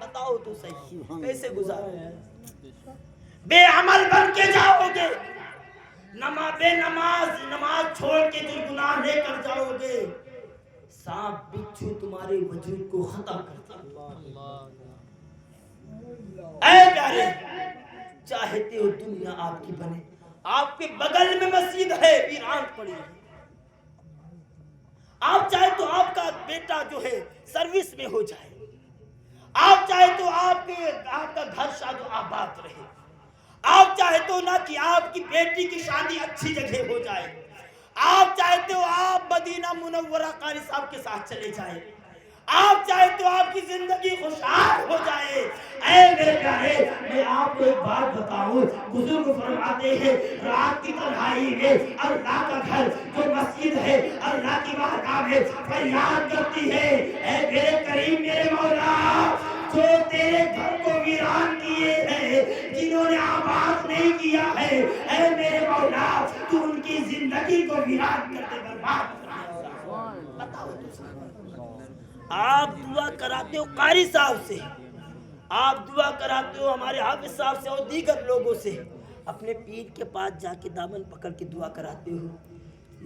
बताओ तो सही, कैसे गुजारोगे? बेअमल बन के जाओगे, नमाज छोड़ के जो गुनाह लेकर जाओगे, सांप बिच्छू तुम्हारे वजूद को खत्म कर देगा। ऐ प्यारे, चाहते हो दुनिया आपकी बने, आपके बगल में मस्जिद है, वीरान पड़ी है, आप चाहे तो आपका बेटा जो है सर्विस में हो जाए, आप चाहे तो आपका घर शादी आबाद रहे, आप चाहे तो ना कि आपकी बेटी की शादी अच्छी जगह हो जाए, आप चाहते हो आप मदीना मुनव्वरा कारी साहब के साथ चले जाए, आप चाहे तो आपकी जिंदगी खुशहाल हो जाए। ऐ मेरे प्यारे, मैं आपको एक बात बताऊं, बुजुर्ग फरमाते हैं, रात की तन्हाई में अल्लाह का घर जो मस्जिद है, अल्लाह की बारगाह में फरियाद करती है, ऐ मेरे करीम मेरे मौला, जो तेरे घर को वीरान किए हैं, जिन्होंने आबाद नहीं किया है, ऐ मेरे मौला, तू उनकी जिंदगी को वीरान कर दे, बर्बाद कर दे। बताओ, आप दुआ कराते हो कारी साहब से, आप दुआ कराते हो हमारे हाफिज साहब से और दीगर लोगों से, अपने पीर के पास जाके दामन पकड़ के दुआ कराते हो,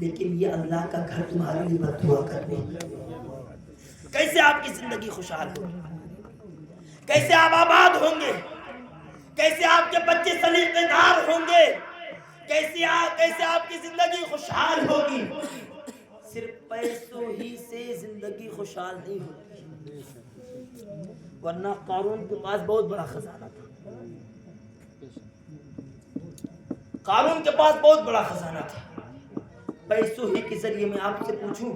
लेकिन ये अल्लाह का घर तुम्हारे लिए बददुआ कर रही है। कैसे आपकी जिंदगी खुशहाल होगी, कैसे आप आबाद होंगे, कैसे आपके बच्चे सलीकेदार होंगे, कैसे आपकी जिंदगी खुशहाल होगी। सिर्फ पैसों ही से जिंदगी खुशहाल नहीं होती, वरना कारून के पास बहुत बड़ा खजाना था। कारून के पास बहुत बड़ा खजाना था। पैसों ही के जरिए मैं आपसे पूछूं,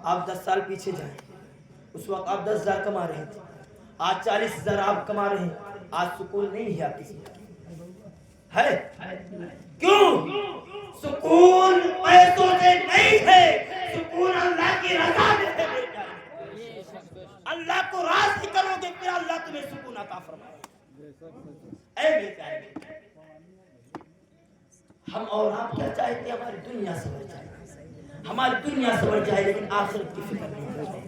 आप 10 साल पीछे जाएं, उस वक्त आप 10,000 कमा रहे थे, आज 40,000 आप कमा रहे हैं। आज सुकून नहीं है आपकी जिंदगी है। क्यों? सुकून पैसों से नहीं है, सुकून अल्लाह की रजा में है। अल्लाह को राज़ी करोगे फिर अल्लाह तुम्हें सुकून अता फरमाएगा। ऐ मेरे प्यारे, हम और आप क्या चाहते हैं? हमारी दुनिया सवर जाए, हमारी दुनिया सवर जाए, लेकिन आखिरत की फिक्र नहीं करते।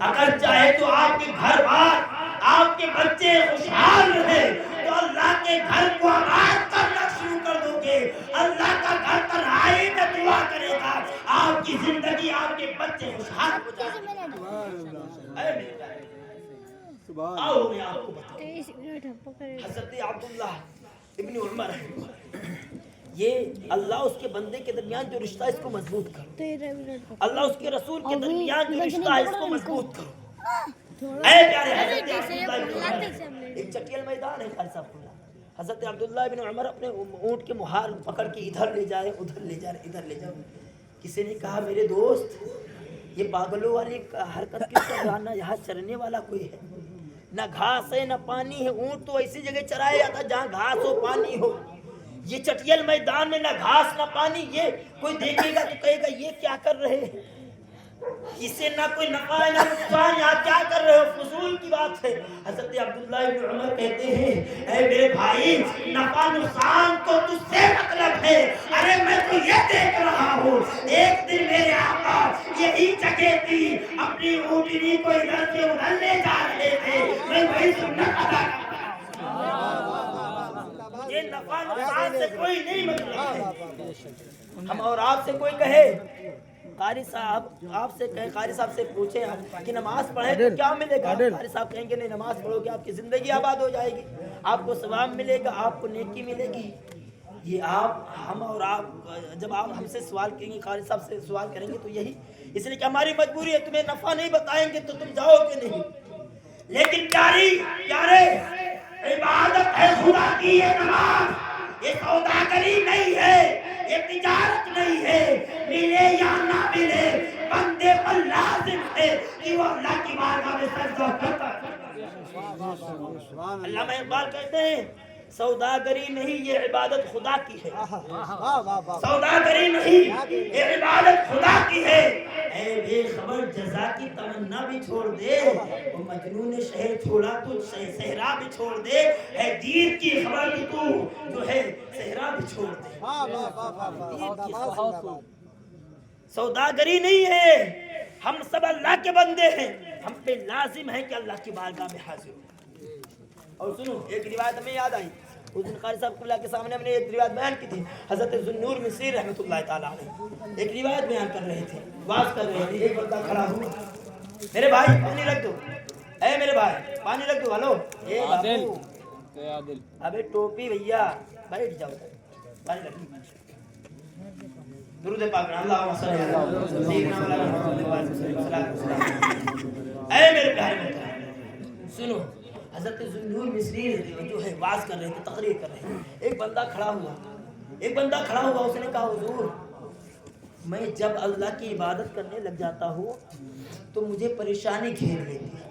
अगर चाहे तो आपके घर बार, आपके बच्चे खुशहाल रहे, तो अल्लाह के घर को आबाद करना शुरू कर दोगे। अल्लाह का घर तन्हाई में दुआ करेगा, आपकी जिंदगी, आपके बच्चे खुशहाल हो जाएंगे। आओ मैं आपको बताऊं, हज़रत अब्दुल्लाह इब्न उमर, ये अल्लाह उसके बंदे के दरमियान जो रिश्ता इसको मजबूत करो, अल्लाह उसके रसूल के दरमियान जो रिश्ता है इसको मजबूत करो। ऐ प्यारे हज़रत अब्दुल्लाह इब्न उमर, एक चटियल मैदान है खालसा खुला, हज़रत अब्दुल्लाह इब्न उमर अपने ऊंट के मुहार पकड़ के इधर ले जा रहे, उधर ले जा रहे, इधर ले जा रहे। किसी ने कहा मेरे दोस्त, ये पागलों वाली हरकत क्यों कर रहा? ना यहाँ चरने वाला कोई है, ना घास है ना पानी है। ऊंट तो ऐसी जगह चराया जाता जहाँ घास हो पानी हो, ये चटियल मैदान में ना घास ना पानी। ये कोई देखेगा तो कहेगा ये क्या कर रहे हैं, इससे ना कोई नफा है ना नुकसान, यहाँ क्या कर रहे हो, फजूल की बात है। हज़रत अब्दुल्लाह इब्न उमर कहते हैं, ऐ मेरे भाई, नफा नुकसान तो तुझसे मतलब है। अरे मैं तो ये देख रहा हूँ, एक दिन मेरे आका यही जगह थी, अपनी ऊँटनी को इधर से उधर ले जा रहे थे, मैं वही सुन्नत अदा कर रहा हूँ। ये नफा नुकसान से कोई नहीं मतलब है। हम और आपसे कोई कहे, कारी साहब आपसे कहे, कारी साहब से पूछे हम कि नमाज पढ़े तो क्या मिलेगा? कारी साहब कहेंगे नहीं, नमाज पढ़ोगे आपकी जिंदगी आबाद हो जाएगी, आपको सवाब मिलेगा, आपको नेकी मिलेगी। ये आप, हम और आप जब आप हमसे सवाल करेंगे, कारी साहब से सवाल करेंगे तो यही, इसलिए कि हमारी मजबूरी है, तुम्हें नफा नहीं बताएंगे तो तुम जाओगे नहीं। लेकिन प्यारे इबादत है खुदा की ये नमाज, ये सौदागरी नहीं है, ये तिजारत नहीं है। मिले या ना मिले, बंदे पर लाजिम है कि वो अल्लाह की बारगाह में सजदा करता है। अल्लामा इकबाल कहते हैं, सौदागरी नहीं ये इबादत खुदा की है। सौदागरी नहीं ये इबादत खुदा की है। ऐ बेखबर जज़ा की तमन्ना भी छोड़ दे, वो मजनू ने शहर छोड़ा तो सहरा भी छोड़ दे, है दीन की खबर की तू जो है सहरा भी छोड़ दे। सौदागरी नहीं है, हम सब अल्लाह के बंदे हैं, हम पे लाजिम है कि अल्लाह की बारगाह में हाजिर हो। और सुनो, एक रिवायत में याद आई, उस दिन कारी साहब कुल्ला के सामने हमने एक रिवायत बयान की थी। हज़रत ज़ुन्नूर मिस्री रहमतुल्लाह ताला अलैह एक रिवायत बयान कर रहे थे, बात कर रहे थे। एक बंदा खड़ा हुआ, मेरे भाई पानी रख दो, ऐ मेरे भाई पानी रख दो। हेलो ए बाबू, अबे टोपी भैया बैठ जाओ, पानी रख दो। दुरूद पाक अल्लाहुम्मा सल्ली अला सय्यिदिना मुहम्मद। ऐ मेरे प्यारे सुनो, हज़रत ज़ुन्नूर मिस्री जो है वाज कर रहे थे, तकरीर कर रहे थे। एक बंदा खड़ा हुआ, उसने कहा हुजूर मैं जब अल्लाह की इबादत करने लग जाता हूँ तो मुझे परेशानी घेर लेती है।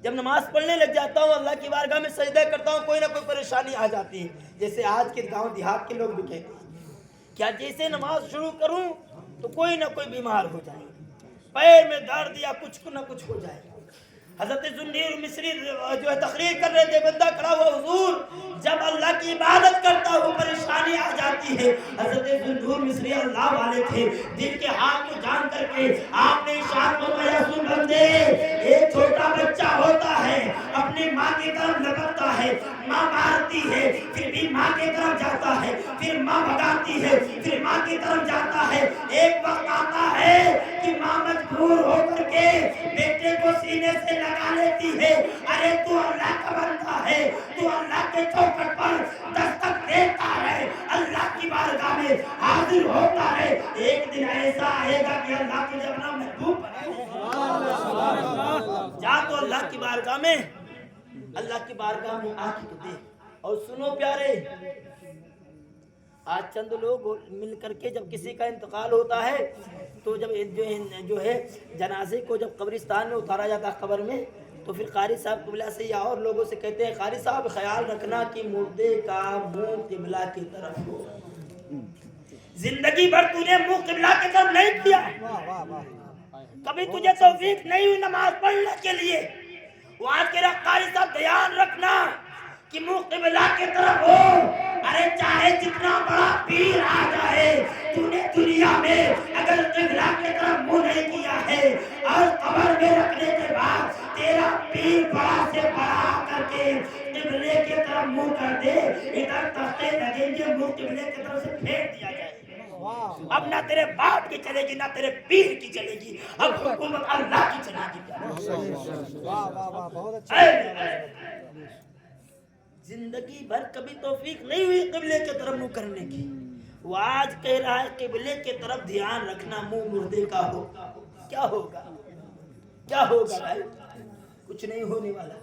जब नमाज पढ़ने लग जाता हूँ, अल्लाह की बारगाह में सजदा करता हूँ, कोई ना कोई परेशानी आ जाती है। जैसे आज के गांव देहात के लोग भी कहते हैं, क्या जैसे नमाज शुरू करूँ तो कोई ना कोई बीमार हो जाए, पैर में दर्द या कुछ ना कुछ हो जाए। हज़रत ज़ुन्नूर मिस्री जो है तकरीर कर रहे थे, बंदा खड़ा हुआ, हुजूर जब अल्लाह की इबादत करता हूँ परेशानी आ जाती है। हज़रत ज़ुन्नूर मिस्री अल्लाह वाले थे, दिल के हाल को जान करके आपने इरशाद फरमाया, सुन बंदे, एक छोटा बच्चा होता है, अपनी माँ की तरफ लपकता है, माँ मारती है, फिर भी माँ की तरफ जाता है, फिर माँ भगाती है, फिर माँ की तरफ जाता है। एक वक्त आता है कि माँ मजबूर होकर के बेटे को सीने से लगा लेती है। अरे तू अल्लाह का बंदा है, तू अल्लाह के चौखट पर दस्तक देता रहे, अल्लाह की बारगाह में हाजिर होता रहे। एक दिन ऐसा आएगा कि अल्लाह के जब नाम महबूब जा तो अल्लाह की बारगाह में, अल्लाह की बारगाह में आके तो देख। और सुनो प्यारे, आज चंद लोग मिल करके जब किसी का इंतकाल होता है तो जब जो है जनाजे को जब कब्रिस्तान में उतारा जाता है कब्र में, तो फिर कारी साहब किबला से या और लोगों से कहते हैं कारी साहब ख्याल रखना कि मुर्दे का मुंह किबला की तरफ हो। जिंदगी भर तूने मुंह किबला की तरफ नहीं किया, कभी तुझे तौफीक नहीं हुई नमाज पढ़ने के लिए, वो आज के कारी साहब ध्यान रखना कि मुंह किबला की तरफ हो। अरे चाहे जितना बड़ा पीर आ जाए, तूने दुनिया में अगर किबला की तरफ मुंह नहीं किया है और कब्र में रखने के बाद तेरा पीर बड़ा से बड़ा करके किबले की तरफ मुंह कर दे, इधर तख्ते लगेंगे, मुंह किबले की तरफ से फेंक दिया जाएगा। अब ना तेरे बाप की चलेगी ना तेरे पीर की चलेगी, अब हुकूमत अल्लाह की चलेगी। वाह वाह वाह, बहुत अच्छा। जिंदगी भर कभी तौफीक नहीं हुई किबले की तरफ मुंह करने की, वो आज कह रहा है किबले की तरफ ध्यान रखना, मुंह मुर्दे का हो। क्या होगा, क्या होगा भाई? कुछ नहीं होने वाला।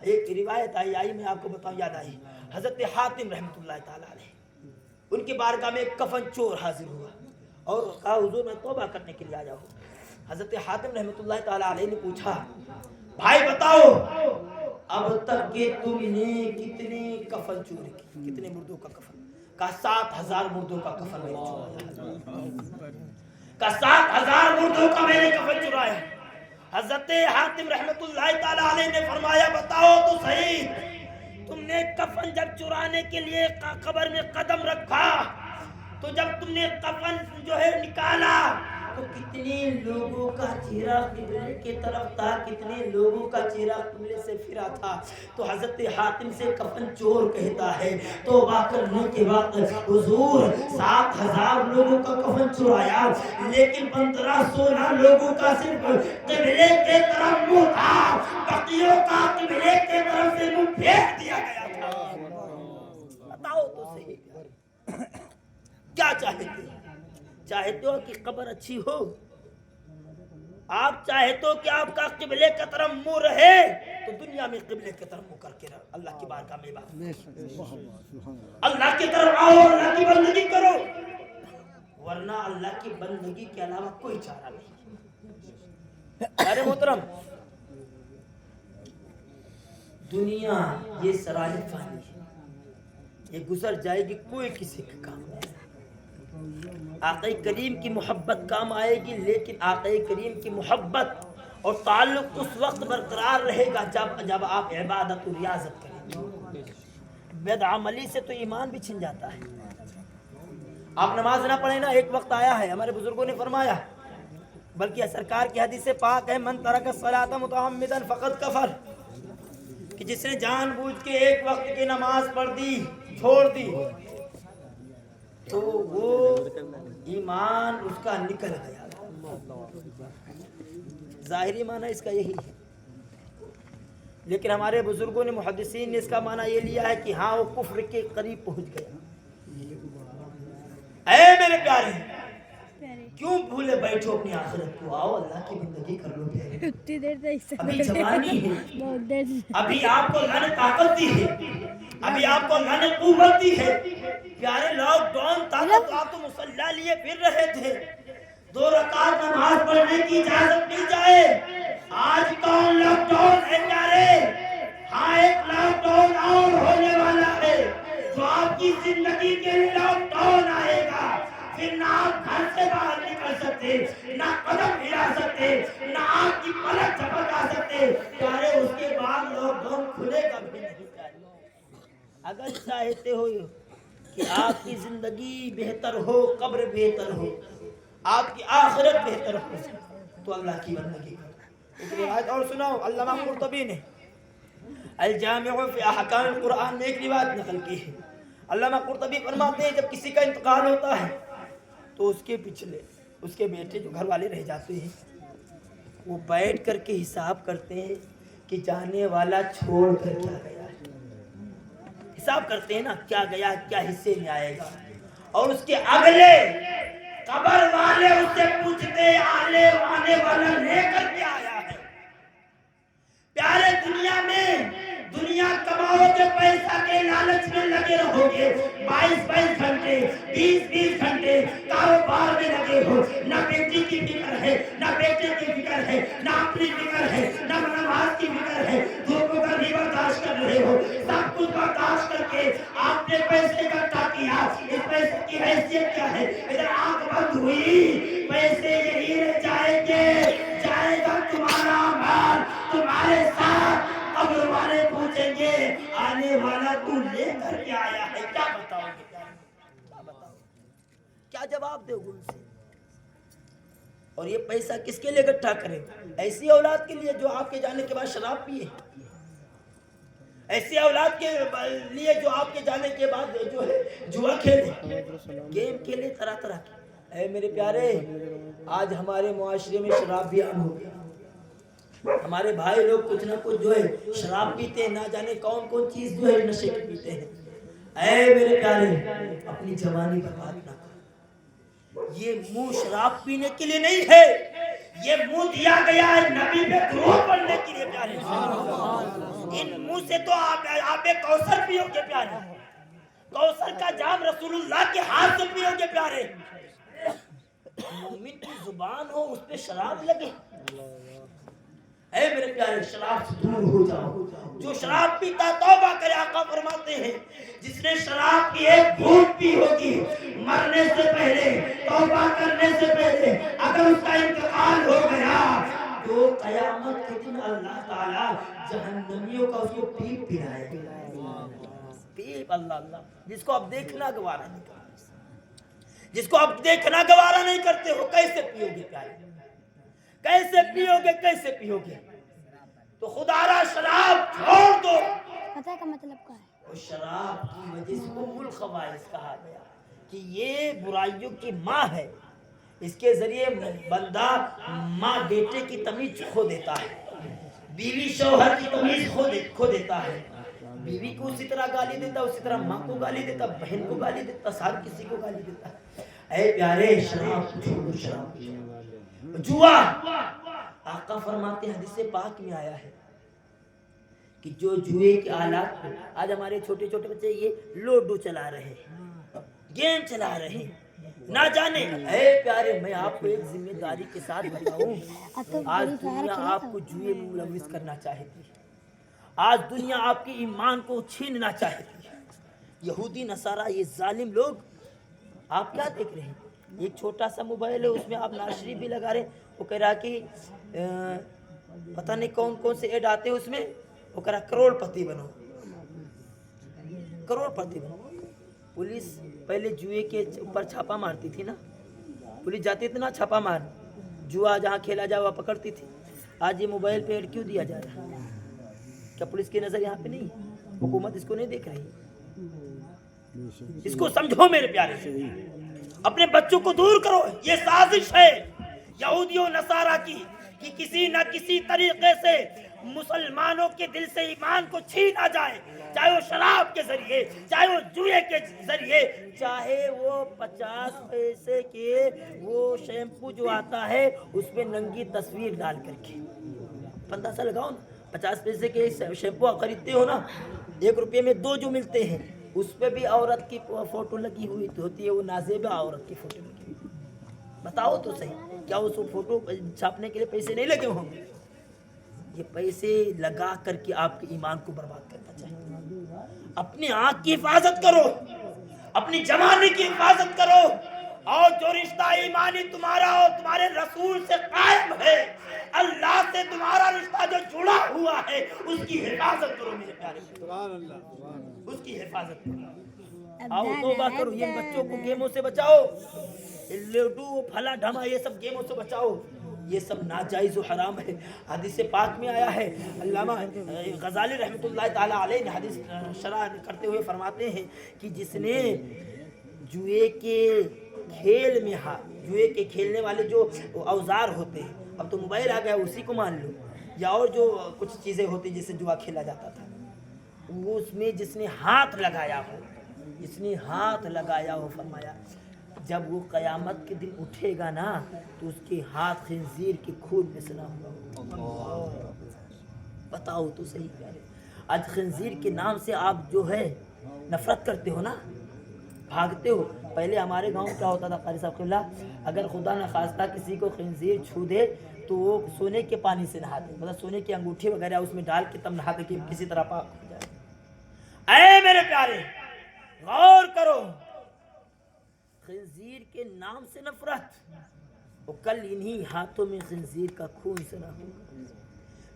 एक रिवायत आई मैं आपको बताऊं, याद आई। हजरत हातिम रहमतुल्लाह ताला अलैह, उनकी बारगाह में एक कफन चोर हाजिर हुआ और कहा हुजूर मैं तौबा करने के लिए आ जाओ। हजरत हातिम रहमतुल्लाह ताला अलैह ने पूछा भाई बताओ अब तक के तुमने कितने कफन चोरी की, कितने मुर्दों का कफन? का 7000 मुर्दों का कफन मैंने चुराया, का 7000 मुर्दों का मैंने कफन चुराया। हजरत हातिम रहमतुल्लाह ताला अलैह ने फरमाया बताओ तो सही, तुमने कफन जब चुराने के लिए कब्र में कदम रखा तो जब तुमने कफन जो है निकाला तो कितने लोगों का चेहरा किबले की तरफ था, कितने लोगों का चेहरा किबले से फिरा था। तो हजरत हातिम से कफन चोर कहता है तौबा करने के बाद हुजूर 7000 लोगों का कफन चुराया, लेकिन 15-16 लोगों का सिर्फ किबले के तरफ मुंह था, बाकियों का किबले के तरफ से मुंह फेंक दिया गया था। बताओ तो सही क्या चाहते हो? चाहते हो कि कब्र अच्छी हो? आप चाहते हो कि आपका किबले की तरफ मुंह रहे तो दुनिया में किबले की तरफ मुंह करके रहो, अल्लाह की बारगाह में बात, अल्लाह की तरफ आओ, अल्लाह की बंदगी करो, वरना अल्लाह की बंदगी के अलावा कोई चारा नहीं। अरे मोहतरम, दुनिया ये सराय फानी है, ये गुजर जाएगी, कोई किसी का काम नहीं। आक़ा करीम की मोहब्बत काम आएगी, लेकिन आक़ा करीम की मोहब्बत और ताल्लुक उस वक्त बरकरार रहेगा जब आप इबादत और रियाजत करेंगे। बदअमली से तो ईमान भी छिन जाता है। आप नमाज ना पढ़े ना, एक वक्त आया है हमारे बुजुर्गों ने फरमाया, बल्कि सरकार की हदीस से पाक है, मन तरक सलात मुतअम्मिदन फक़द कफर, कि जिसने जानबूझ के एक वक्त की नमाज पढ़ दी, छोड़ दी, तो वो ईमान उसका निकल गया। जाहिरी माना इसका यही है, लेकिन हमारे बुजुर्गों ने मुहद्दिसीन ने इसका माना ये लिया है कि हाँ वो कुफ्र के करीब पहुंच गया। ऐ मेरे प्यारे, क्यों भूले बैठो अपनी आखिरत को, आओ अल्लाह की बंदगी कर लो। अभी जवानी है, अभी आपको अल्लाह ने ताकत दी है, अभी आपको अल्लाह ने कुव्वत दी है। प्यारे लॉकडाउन था तो आप तो मुसल्ला लिए फिर रहे थे, 2 रकात नमाज पढ़ने की इजाजत मिल जाए। आज कौन लॉकडाउन है प्यारे? हाँ एक लॉकडाउन और होने वाला है, जो आपकी जिंदगी के लिए लॉकडाउन आएगा। फिर ना आप घर से बाहर निकल सकते, ना कदम हिला सकते, ना आपकी पलक झपका सकते। प्यारे उसके बाद लॉकडाउन खुलेगा भी नहीं। अगर चाहते हो कि आपकी जिंदगी बेहतर हो, कब्र बेहतर हो, आपकी आखिरत बेहतर हो, तो अल्लाह की बंदगी करो। एक रिवायत और सुनाओ, अल्लामा कुर्तुबी ने अल जामिउ फी अहकामिल कुरान में एक रिवायत नकल की है। अल्लामा कुर्तुबी फरमाते हैं जब किसी का इंतकाल होता है तो उसके पिछले उसके बेटे जो घर वाले रह जाते हैं وہ بیٹھ کر کے حساب کرتے ہیں کہ جانے والا چھوڑ کر کیا گیا ہے. حساب کرتے ہیں نا کیا گیا کیا حصے میں آئے گا. اور اس کے اگلے قبر والے اس سے پوچھتے آنے والا لے کر کے آیا ہے. پیارے دنیا میں دنیا کماؤ کے پیسہ کے لالچ میں لگے رہو گے. 22 گھنٹے 20 گھنٹے کاروبار میں لگے ہو. نہ بیٹی کی فکر ہے نہ بیٹے کی فکر ہے نہ اپنی فکر ہے نہ نماز کی فکر ہے. دھوپ کو بھی برداشت کر رہے ہو. سب کچھ برداشت کر کے آپ نے پیسے اکٹھا کیا. اس پیسے کی حیثیت کیا ہے؟ ادھر آنکھ بند ہوئی پیسے یہی رہ جائیں گے. جائے گا تمہارا مال تمہارے ساتھ. قبر والے پوچھیں گے آنے والا تو لے کر کے آیا ہے. کیا بتاؤ گے کیا بتاؤ کیا جواب دے ان سے؟ اور یہ پیسہ کس کے لیے اکٹھا کریں؟ ایسی اولاد کے لیے جو آپ کے جانے کے بعد شراب پیے. ایسی اولاد کے لیے جو آپ کے جانے کے بعد جو ہے جوا کھیلے گیم کھیلے طرح طرح کے. اے میرے پیارے آج ہمارے معاشرے میں شراب بھی عام ہو گیا. ہمارے بھائی لوگ کچھ نہ کچھ جو ہے شراب پیتے ہیں. نہ جانے کون کون چیز جو ہے نشے کی پیتے ہیں. اے میرے پیارے اپنی جوانی برباد نہ کرو. یہ منہ شراب پینے کے لیے نہیں ہے. یہ منہ دیا گیا ہے نبی پہ درود پڑھنے کے لیے. پیارے ان منہ سے تو آپ کوثر پیو گے پیارے. کوثر کا جام رسول اللہ کے ہاتھ سے پیو گے پیارے. مومن کی زبان ہو اس پہ شراب لگے. اے میرے پیارے شراب سے دور ہو جاؤ. جو شراب پیتا توبہ کرے. آقا فرماتے ہیں جس نے شراب کی ایک گھونٹ پی ہوگی مرنے سے پہلے توبہ کرنے سے پہلے اگر اس کا انتقال ہو گیا تو قیامت کے دن اللہ تعالیٰ جہنمیوں کا اس کو پیپ پلائے گا. پیپ اللہ اللہ جس کو آپ دیکھنا گوارا نہیں کرتے. جس کو آپ دیکھنا گوارا نہیں کرتے ہو کیسے پیو گے پیارے؟ کیسے پیو گے کیسے پیو گے؟ تو خدا را شراب چھوڑ دو. پتہ کا مطلب کیا ہے؟ اور شراب کی وجہ سے ام الخبائث کہا گیا کہ یہ برائیوں کی ماں ہے. اس کے ذریعے بندہ ماں بیٹے کی تمیز کھو دیتا ہے. بیوی شوہر کی تمیز کھو دیتا ہے. بیوی کو اسی طرح گالی دیتا اسی طرح ماں کو گالی دیتا بہن کو گالی دیتا ہر کسی کو گالی دیتا. اے پیارے شراب چھوڑو. شراب جوا. آقا فرماتے ہیں حدیث پاک میں آیا ہے کہ جو جوئے کے آلات کو آج ہمارے چھوٹے چھوٹے بچے یہ لوڈو چلا رہے ہیں گیم چلا رہے ہیں نہ جانے. اے پیارے میں آپ کو ایک ذمہ داری کے ساتھ بتاؤں. آج دنیا آپ کو جوئے میں ملوث کرنا چاہتی ہے. آج دنیا آپ کے ایمان کو چھیننا چاہتی ہے. یہودی نصارہ یہ ظالم لوگ آپ کیا دیکھ رہے ہیں؟ ایک چھوٹا سا موبائل ہے اس میں آپ ناشری بھی لگا رہے ہیں. وہ کہہ رہا کہ پتہ نہیں کون کون سے ایڈ آتے ہیں اس میں. وہ کہہ رہا کروڑ پتی بنو کروڑ پتی بنو. پولیس پہلے جوئے کے اوپر چھاپا مارتی تھی نا. پولیس جاتی تھی نا چھاپا مار. جوا جہاں کھیلا جا وہاں پکڑتی تھی. آج یہ موبائل پہ ایڈ کیوں دیا جا رہا ہے؟ کیا پولیس کی نظر یہاں پہ نہیں ہے؟ حکومت اس کو نہیں دیکھ رہی؟ اس کو سمجھو میرے پیارے. اپنے بچوں کو دور کرو. یہ سازش ہے یہودیوں نصارہ کی کہ کسی نہ کسی طریقے سے مسلمانوں کے دل سے ایمان کو چھینا جائے. چاہے وہ شراب کے ذریعے چاہے وہ جوئے کے ذریعے چاہے وہ 50 پیسے کے وہ شیمپو جو آتا ہے اس پہ ننگی تصویر ڈال کر کے. اندازہ لگاؤ نا 50 پیسے کے شیمپو خریدتے ہو نا 1 روپے میں 2 جو ملتے ہیں اس پہ بھی عورت کی فوٹو لگی ہوئی ہوتی ہے. وہ نازیبہ عورت کی فوٹو لگی ہوئی. بتاؤ تو صحیح کیا اس فوٹو چھاپنے کے لیے پیسے نہیں لگے ہوں گے؟ یہ پیسے لگا کر کے آپ کے ایمان کو برباد کرنا چاہیے. اپنی آنکھ کی حفاظت کرو. اپنی جوانی کی حفاظت کرو. اور جو رشتہ ایمانی تمہارا اور تمہارے رسول سے قائم ہے اللہ سے تمہارا رشتہ جو جڑا ہوا ہے اس کی حفاظت کرو میرے پیارے. سبحان اللہ. اس کی حفاظت کرو. آؤ توبہ کرو. یہ بچوں کو گیموں سے بچاؤ. لوڈو پھلا ڈھما یہ سب گیموں سے بچاؤ. یہ سب ناجائز و حرام ہے. حدیث پاک میں آیا ہے. علامہ غزالی رحمۃ اللہ تعالی علیہ نے حدیث شرح کرتے ہوئے فرماتے ہیں کہ جس نے جوئے کے کھیل میں جوئے کے کھیلنے والے جو اوزار ہوتے ہیں अब तो मोबाइल आ गया, उसी को मान लो, या और जो कुछ चीज़ें होती जिससे जुआ खेला जाता था, वो उसमें जिसने हाथ लगाया हो, फरमाया जब वो क़यामत के दिन उठेगा ना तो उसके हाथ खिंजीर के खून में सना होगा। बताओ तो सही प्यारे, आज खिंजीर के नाम से आप जो है नफरत करते हो ना, भागते हो। पहले हमारे गांव में क्या होता था कारी साहब क़िबला, अगर खुदा न खास्ता किसी को खिंजीर छू दे तो वो सोने के पानी से नहाते, मतलब सोने की अंगूठी वगैरह उसमें डाल के तब नहाते कि किसी तरह पाक हो जाए। ऐ मेरे प्यारे गौर करो, खिंजीर के नाम से नफरत, वो कल इन्हीं हाथों में खिंजीर का खून सना होगा।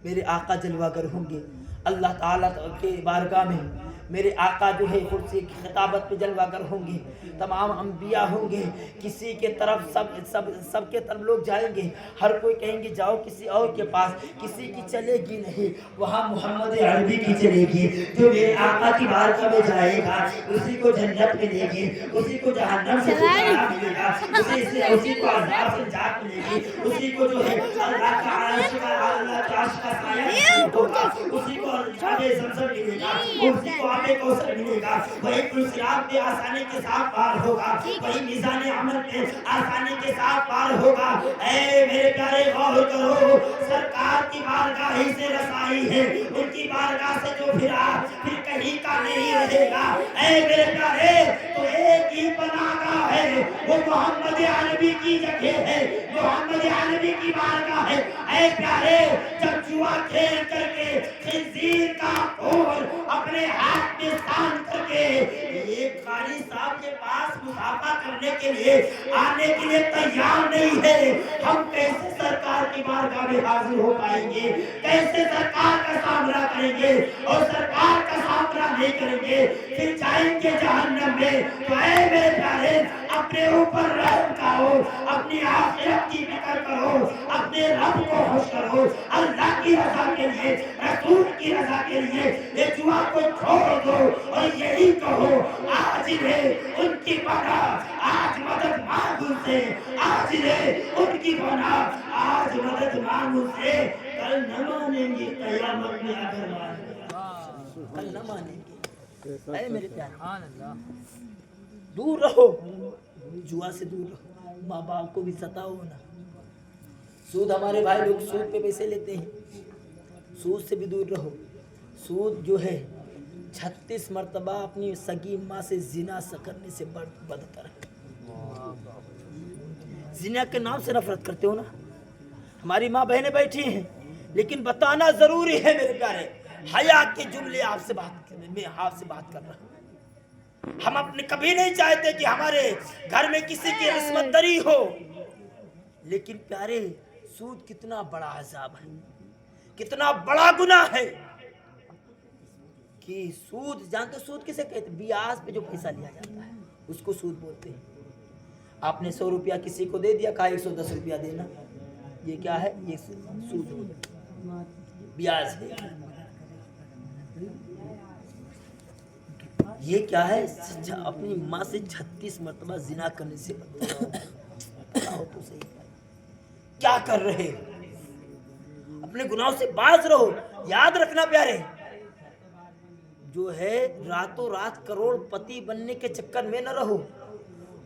मेरे आका जलवागर होंगे, अल्लाह ताला के बारगाह में मेरे आका जो है कुर्सी की खिताबत पे जलवागर होंगे, तमाम अंबिया होंगे, किसी के तरफ सब के तरफ लोग जाएंगे, हर कोई कहेंगे जाओ किसी और के पास, किसी की चलेगी नहीं, वहाँ मोहम्मद अरबी की चलेगी। जो मेरे आका की बारगाह में जाएगा उसी को जन्नत मिलेगी, उसी को जहन्नम से छुटकारा मिलेगा, उसी को अज़ाब से निजात मिलेगी, उसी को जो है अल्लाह का अर्श का साया होगा, उसी को जाने ज़मज़म मिलेगा, उसी को आने कौसर मिलेगा, वही सिरात पे आसानी के साथ पार होगा, वही मीज़ान अमल पे आसानी के साथ पार होगा। ऐ मेरे प्यारे गौर करो, सरकार की बारगाह ही से रसाई है, उनकी बारगाह से जो फिर कहीं का नहीं रहेगा। ऐ मेरे प्यारे तो एक ही पनाहगाह है, वो मोहम्मद अरबी की जगह है, मोहम्मद अरबी की बारगाह है। ऐ प्यारे जब जुआ खेल करके खिंजीर का खून अपने हाथ में स्थान करके एक कारी साहब के पास मुसाफा करने के लिए आने के लिए तैयार नहीं है, हम कैसे सरकार की बारगाह में हाजिर हो पाएंगे, कैसे सरकार का सामना करेंगे, और सरकार का सामना नहीं करेंगे फिर जाएंगे जहन्नम में। तो ऐ मेरे प्यारे अपने ऊपर रहम करो, अपनी आखिरत की फिक्र करो, अपने रब को खुश करो, अल्लाह की रजा के लिए, रसूल की रजा के लिए ये जुआ को छोड़ दो और यही कहो आज रे उनकी पनाह, आज मदद मांग उनसे, आज रे उनकी पनाह, आज मदद मांग उनसे, कल न मानेंगे कयामत में अगर मानेंगे, कल न मानेंगे। ऐ मेरे प्यारे दूर रहो, जुआ से दूर रहो, माँ बाप को भी सताओ ना। सूद, हमारे भाई लोग सूद पे पैसे लेते हैं, सूद से भी दूर रहो। सूद जो है 36 मरतबा अपनी सगी माँ से जिना करने से बदतर है। जिना के नाम से नफरत करते हो ना। हमारी माँ बहनें बैठी हैं, लेकिन बताना जरूरी है मेरे प्यारे, हया के जुमले आपसे बात कर रहा हूँ। हम अपने कभी नहीं चाहते कि हमारे घर में किसी की रिश्वतदरी हो, लेकिन प्यारे सूद कितना बड़ा अजाब है, कितना बड़ा गुनाह है कि सूद, जानते सूद किसे कहते हैं? ब्याज पे जो पैसा लिया जाता है उसको सूद बोलते हैं। आपने 100 रुपया किसी को दे दिया, कहा 110 रुपया देना, ये क्या है? ये सूद हो गया, ब्याज है। ये क्या है? अपनी माँ से 36 मरतबा जिना करने से बताओ तो सही, क्या कर रहे हो? अपने गुनाहों से बाज रहो। याद रखना प्यारे, जो है रातों रात करोड़पति बनने के चक्कर में न रहो।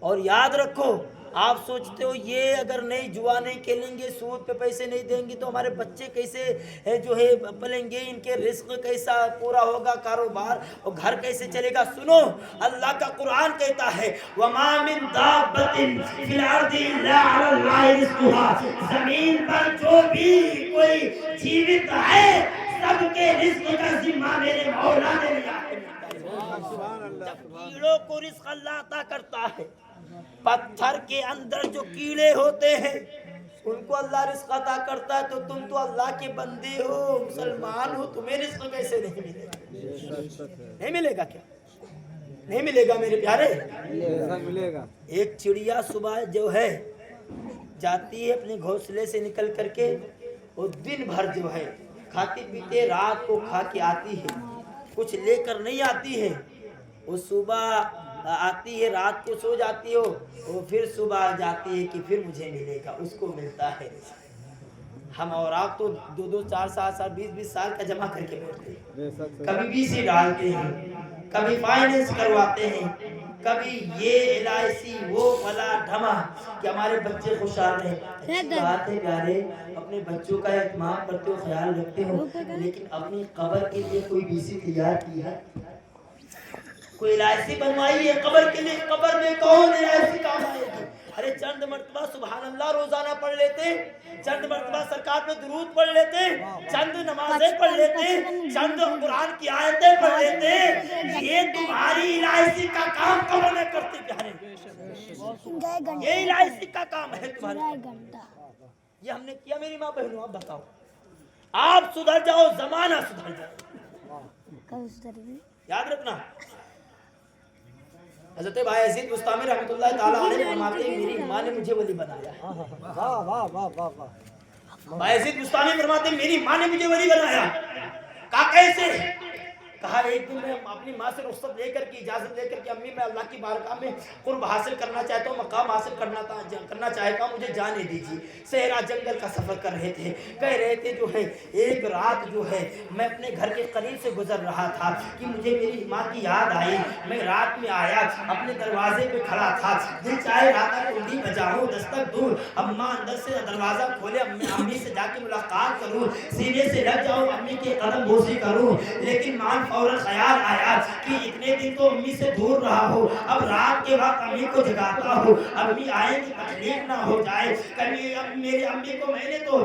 और याद रखो, आप सोचते हो ये अगर नहीं जुआ नहीं खेलेंगे, सूद पे पैसे नहीं देंगे तो हमारे बच्चे कैसे है जो है पलेंगे, इनके रिस्क कैसा पूरा होगा, कारोबार और घर कैसे चलेगा। सुनो, अल्लाह का कुरान कहता है वमा मिन दाब्बतिन फिल अर्दि इल्ला अल्लाह रिज़्कुहा, जमीन पर जो भी कोई जीवित है सबके रिस्क का जिम्मा मेरे मौला ने लिया है। कीड़ों को रिस्क अल्लाह अता करता है। पत्थर के अंदर जो कीड़े होते हैं उनको अल्लाह रिस्क अता करता है, तो तुम तो अल्लाह के बंदे हो, मुसलमान हो, तुम्हें रिस्क कैसे नहीं मिलेगा? नहीं मिलेगा क्या? नहीं मिलेगा मेरे प्यारे, मिलेगा। एक चिड़िया सुबह जो है जाती है अपने घोंसले से निकल करके, और दिन भर जो है खाती पीते रात को खा के आती है, कुछ लेकर नहीं आती है। वो सुबह आती है, रात को सो जाती हो, वो फिर सुबह जाती है कि फिर मुझे मिलेगा, उसको मिलता है। हम और आप तो 2-2 4-7 साल 20-20 साल का जमा करके बैठते हैं, कभी बीसी डालते हैं, कभी फाइनेंस करवाते हैं, कभी ये LIC वो फला ढमा कि हमारे बच्चे खुशहाल रहे। अच्छी बात है प्यारे, अपने बच्चों का एहतमाम करते हो, ख्याल रखते हो, लेकिन अपनी कब्र के लिए कोई बीसी तैयार की है? कोई LIC बनवाई है कब्र के लिए? कब्र में कौन LIC काम आएगी? अरे चंद मर्तबा सुभान अल्लाह रोजाना पढ़ लेते, चंद मर्तबा सरकार पे दुरूद पढ़ लेते, चंद नमाजें पढ़ लेते, चंद कुरान की आयतें पढ़ लेते, ये तुम्हारी LIC का काम कब्र में करते प्यारे। ये LIC का काम है तुम्हारा। ये हमने किया मेरी माँ बहनों, आप बताओ। आप सुधर जाओ, जमाना सुधर जाए, याद रखना। हज़रत बायज़ीद बुस्तामी रहमतुल्लाह ताला अलैह फरमाते हैं मेरी माँ ने मुझे वली बनाया। वाह वाह वाह वाह वाह। बायज़ीद बुस्तामी फरमाते हैं मेरी माँ ने मुझे वली बनाया। कहा कैसे? कहा एक दिन मैं अपनी माँ से रुखसत लेकर की इजाजत लेकर कि अम्मी मैं अल्लाह की बारगाह में कुर्ब हासिल करना चाहता हूँ, मकाम हासिल करना चाहता हूँ, मुझे जाने दीजिए। सहरा जंगल का सफर कर रहे थे, कह रहे थे जो है एक रात जो है मैं अपने घर के करीब से गुजर रहा था कि मुझे मेरी माँ की याद आई। मैं रात में आया, अपने दरवाजे पे खड़ा था, दिल चाहे रहा था कुंडी बजाऊं, दस्तक दूं, अम्मा अंदर से दरवाजा खोले, अम्मी से जाके मुलाकात करूं, सीने से लग जाऊं, अम्मी के कदम बोसी करूं, लेकिन मां फौरन ख्याल आया कि इतने दिन तो अम्मी से दूर रहा हो, अब रात के वक्त अम्मी को जगाता हो, अम्मी आएंगी तकलीफ ना हो जाए। कभी मेरी अम्मी को मैंने तो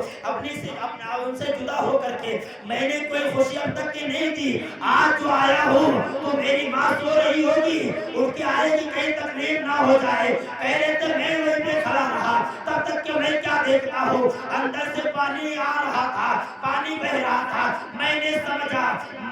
उनसे जुदा हो करके मैंने कोई खुशी अब तक की नहीं दी। आज जो आया हूँ तो मेरी माँ सो रही होगी, उठ के आएगी, कहीं तकलीफ ना हो जाए। पहले तो मैं वहीं पे खड़ा रहा, तब तक कि मैं क्या देखता हूँ, अंदर से पानी आ रहा था, पानी बह रहा था। मैंने समझा,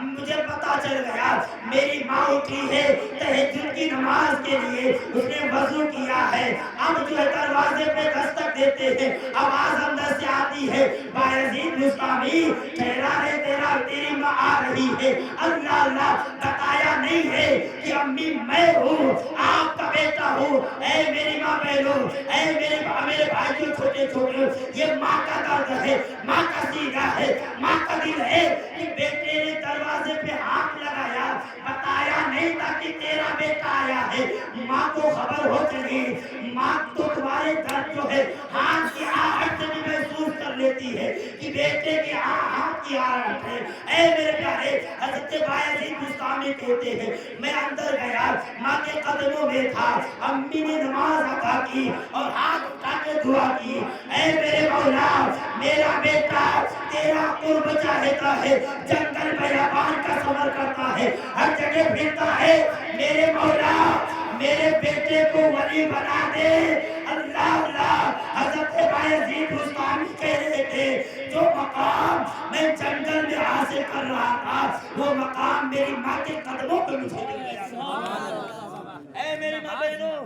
मुझे पता चल गया मेरी माँ उठी है तहज्जुद की नमाज के लिए, उसने वजू किया है। अब जो है दरवाजे पे दस्तक देते हैं, आवाज अंदर से आती है बायज़ीद बुस्तामी ठहरा रे तेरी माँ आ रही है। अल्लाह अल्लाह, बताया नहीं है कि अम्मी मैं हूँ, आपका बेटा हूँ। ऐ मेरी माँ बहनों, ऐ मेरे भाइयों छोटे छोटे, ये माँ का दर्द है, माँ का सीधा है, माँ का दिल है कि बेटे ने दरवाजे पे हाथ लगाया, बताया नहीं था कि तेरा बेटा आया है। माँ को खबर हो चली, माँ तो तुम्हारे दर्द जो है हाथ की आहट से भी महसूस कर लेती है कि बेटे की हाथ की आहट है। ऐ मेरे प्यारे, हज़रत बायज़ीद बुस्तामी कहते हैं मैं अंदर गया, माँ के कदमों में था, अम्मी ने नमाज अदा की और हाथ उठा के दुआ की। ऐ मेरे मौला, मेरा बेटा तेरा कुर्ब चाहता है, जंगल बयाबान का सफर करता है, हर जगह फिरता है। मेरे मौला मेरे बेटे को वली बना दे। अल्लाह अल्लाह। हज़रत बायज़ीद बुस्तामी कह रहे थे जो मकाम मैं जंगल में हासिल कर रहा था, वो मकाम मेरी माँ के कदमों पे मुझे मिल गया। ऐ मेरी माँ बहनों,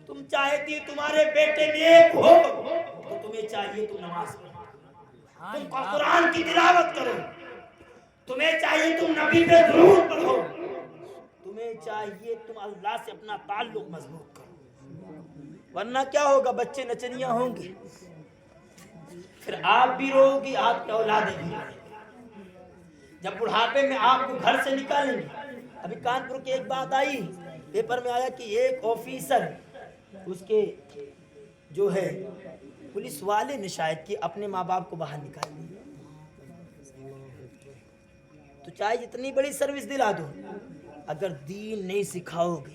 तुम चाहती तुम्हारे बेटे नेक हो तो तुम्हें चाहिए तुम नमाज पढ़ो, तुम कुरान की तिलावत करो, तुम्हें चाहिए तुम नबी पे दुरूद पढ़ो, तुम्हें चाहिए तुम अल्लाह से अपना ताल्लुक मजबूत करो। वरना क्या होगा, बच्चे नचनिया होंगे, फिर आप भी रोगी, आपकी औलादें भी रोएंगी। जब बुढ़ापे में आपको घर से निकालेंगे। अभी कानपुर की एक बात आई, पेपर में आया कि एक ऑफिसर, उसके जो है पुलिस वाले ने शायद कि अपने माँ बाप को बाहर निकाल दिया। तो चाहे जितनी बड़ी सर्विस दिला दो, अगर दीन नहीं सिखाओगे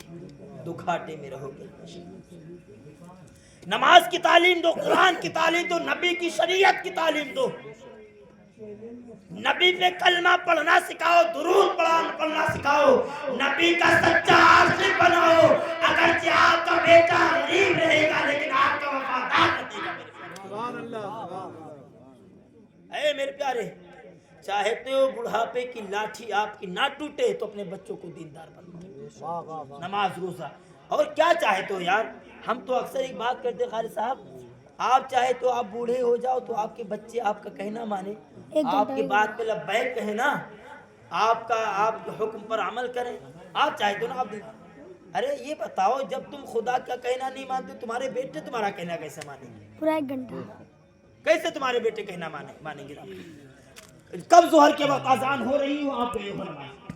तो घाटे में रहोगे। नमाज की तालीम दो, कुरान की तालीम दो, नबी की शरीयत की तालीम दो, नबी पे कलमा पढ़ना सिखाओ, दुरूद पढ़ना सिखाओ, नबी का सच्चा आशिक बनाओ। अगर आपका बेटा गरीब रहेगा लेकिन आपका वफादार रहेगा। ऐ मेरे प्यारे, चाहते हो बुढ़ापे की लाठी आपकी ना टूटे तो अपने बच्चों को दीनदार बनाओ, नमाज रोजा। और क्या चाहते हो यार, हम तो अक्सर एक बात करते खालिद साहब, आप चाहे तो आप बूढ़े हो जाओ तो आपके बच्चे आपका कहना माने, आपकी बात पे लब्बैक कहे ना, आपके हुक्म पर अमल करें। आप चाहे तो ना आप अरे ये बताओ, जब तुम खुदा का कहना नहीं मानते, तुम्हारे बेटे तुम्हारा कहना कैसे मानेंगे? पूरा 1 घंटा कैसे तुम्हारे बेटे कहना मानेंगे? कब जोहर के वक्त अजान हो रही हो आप गए हो नमाज,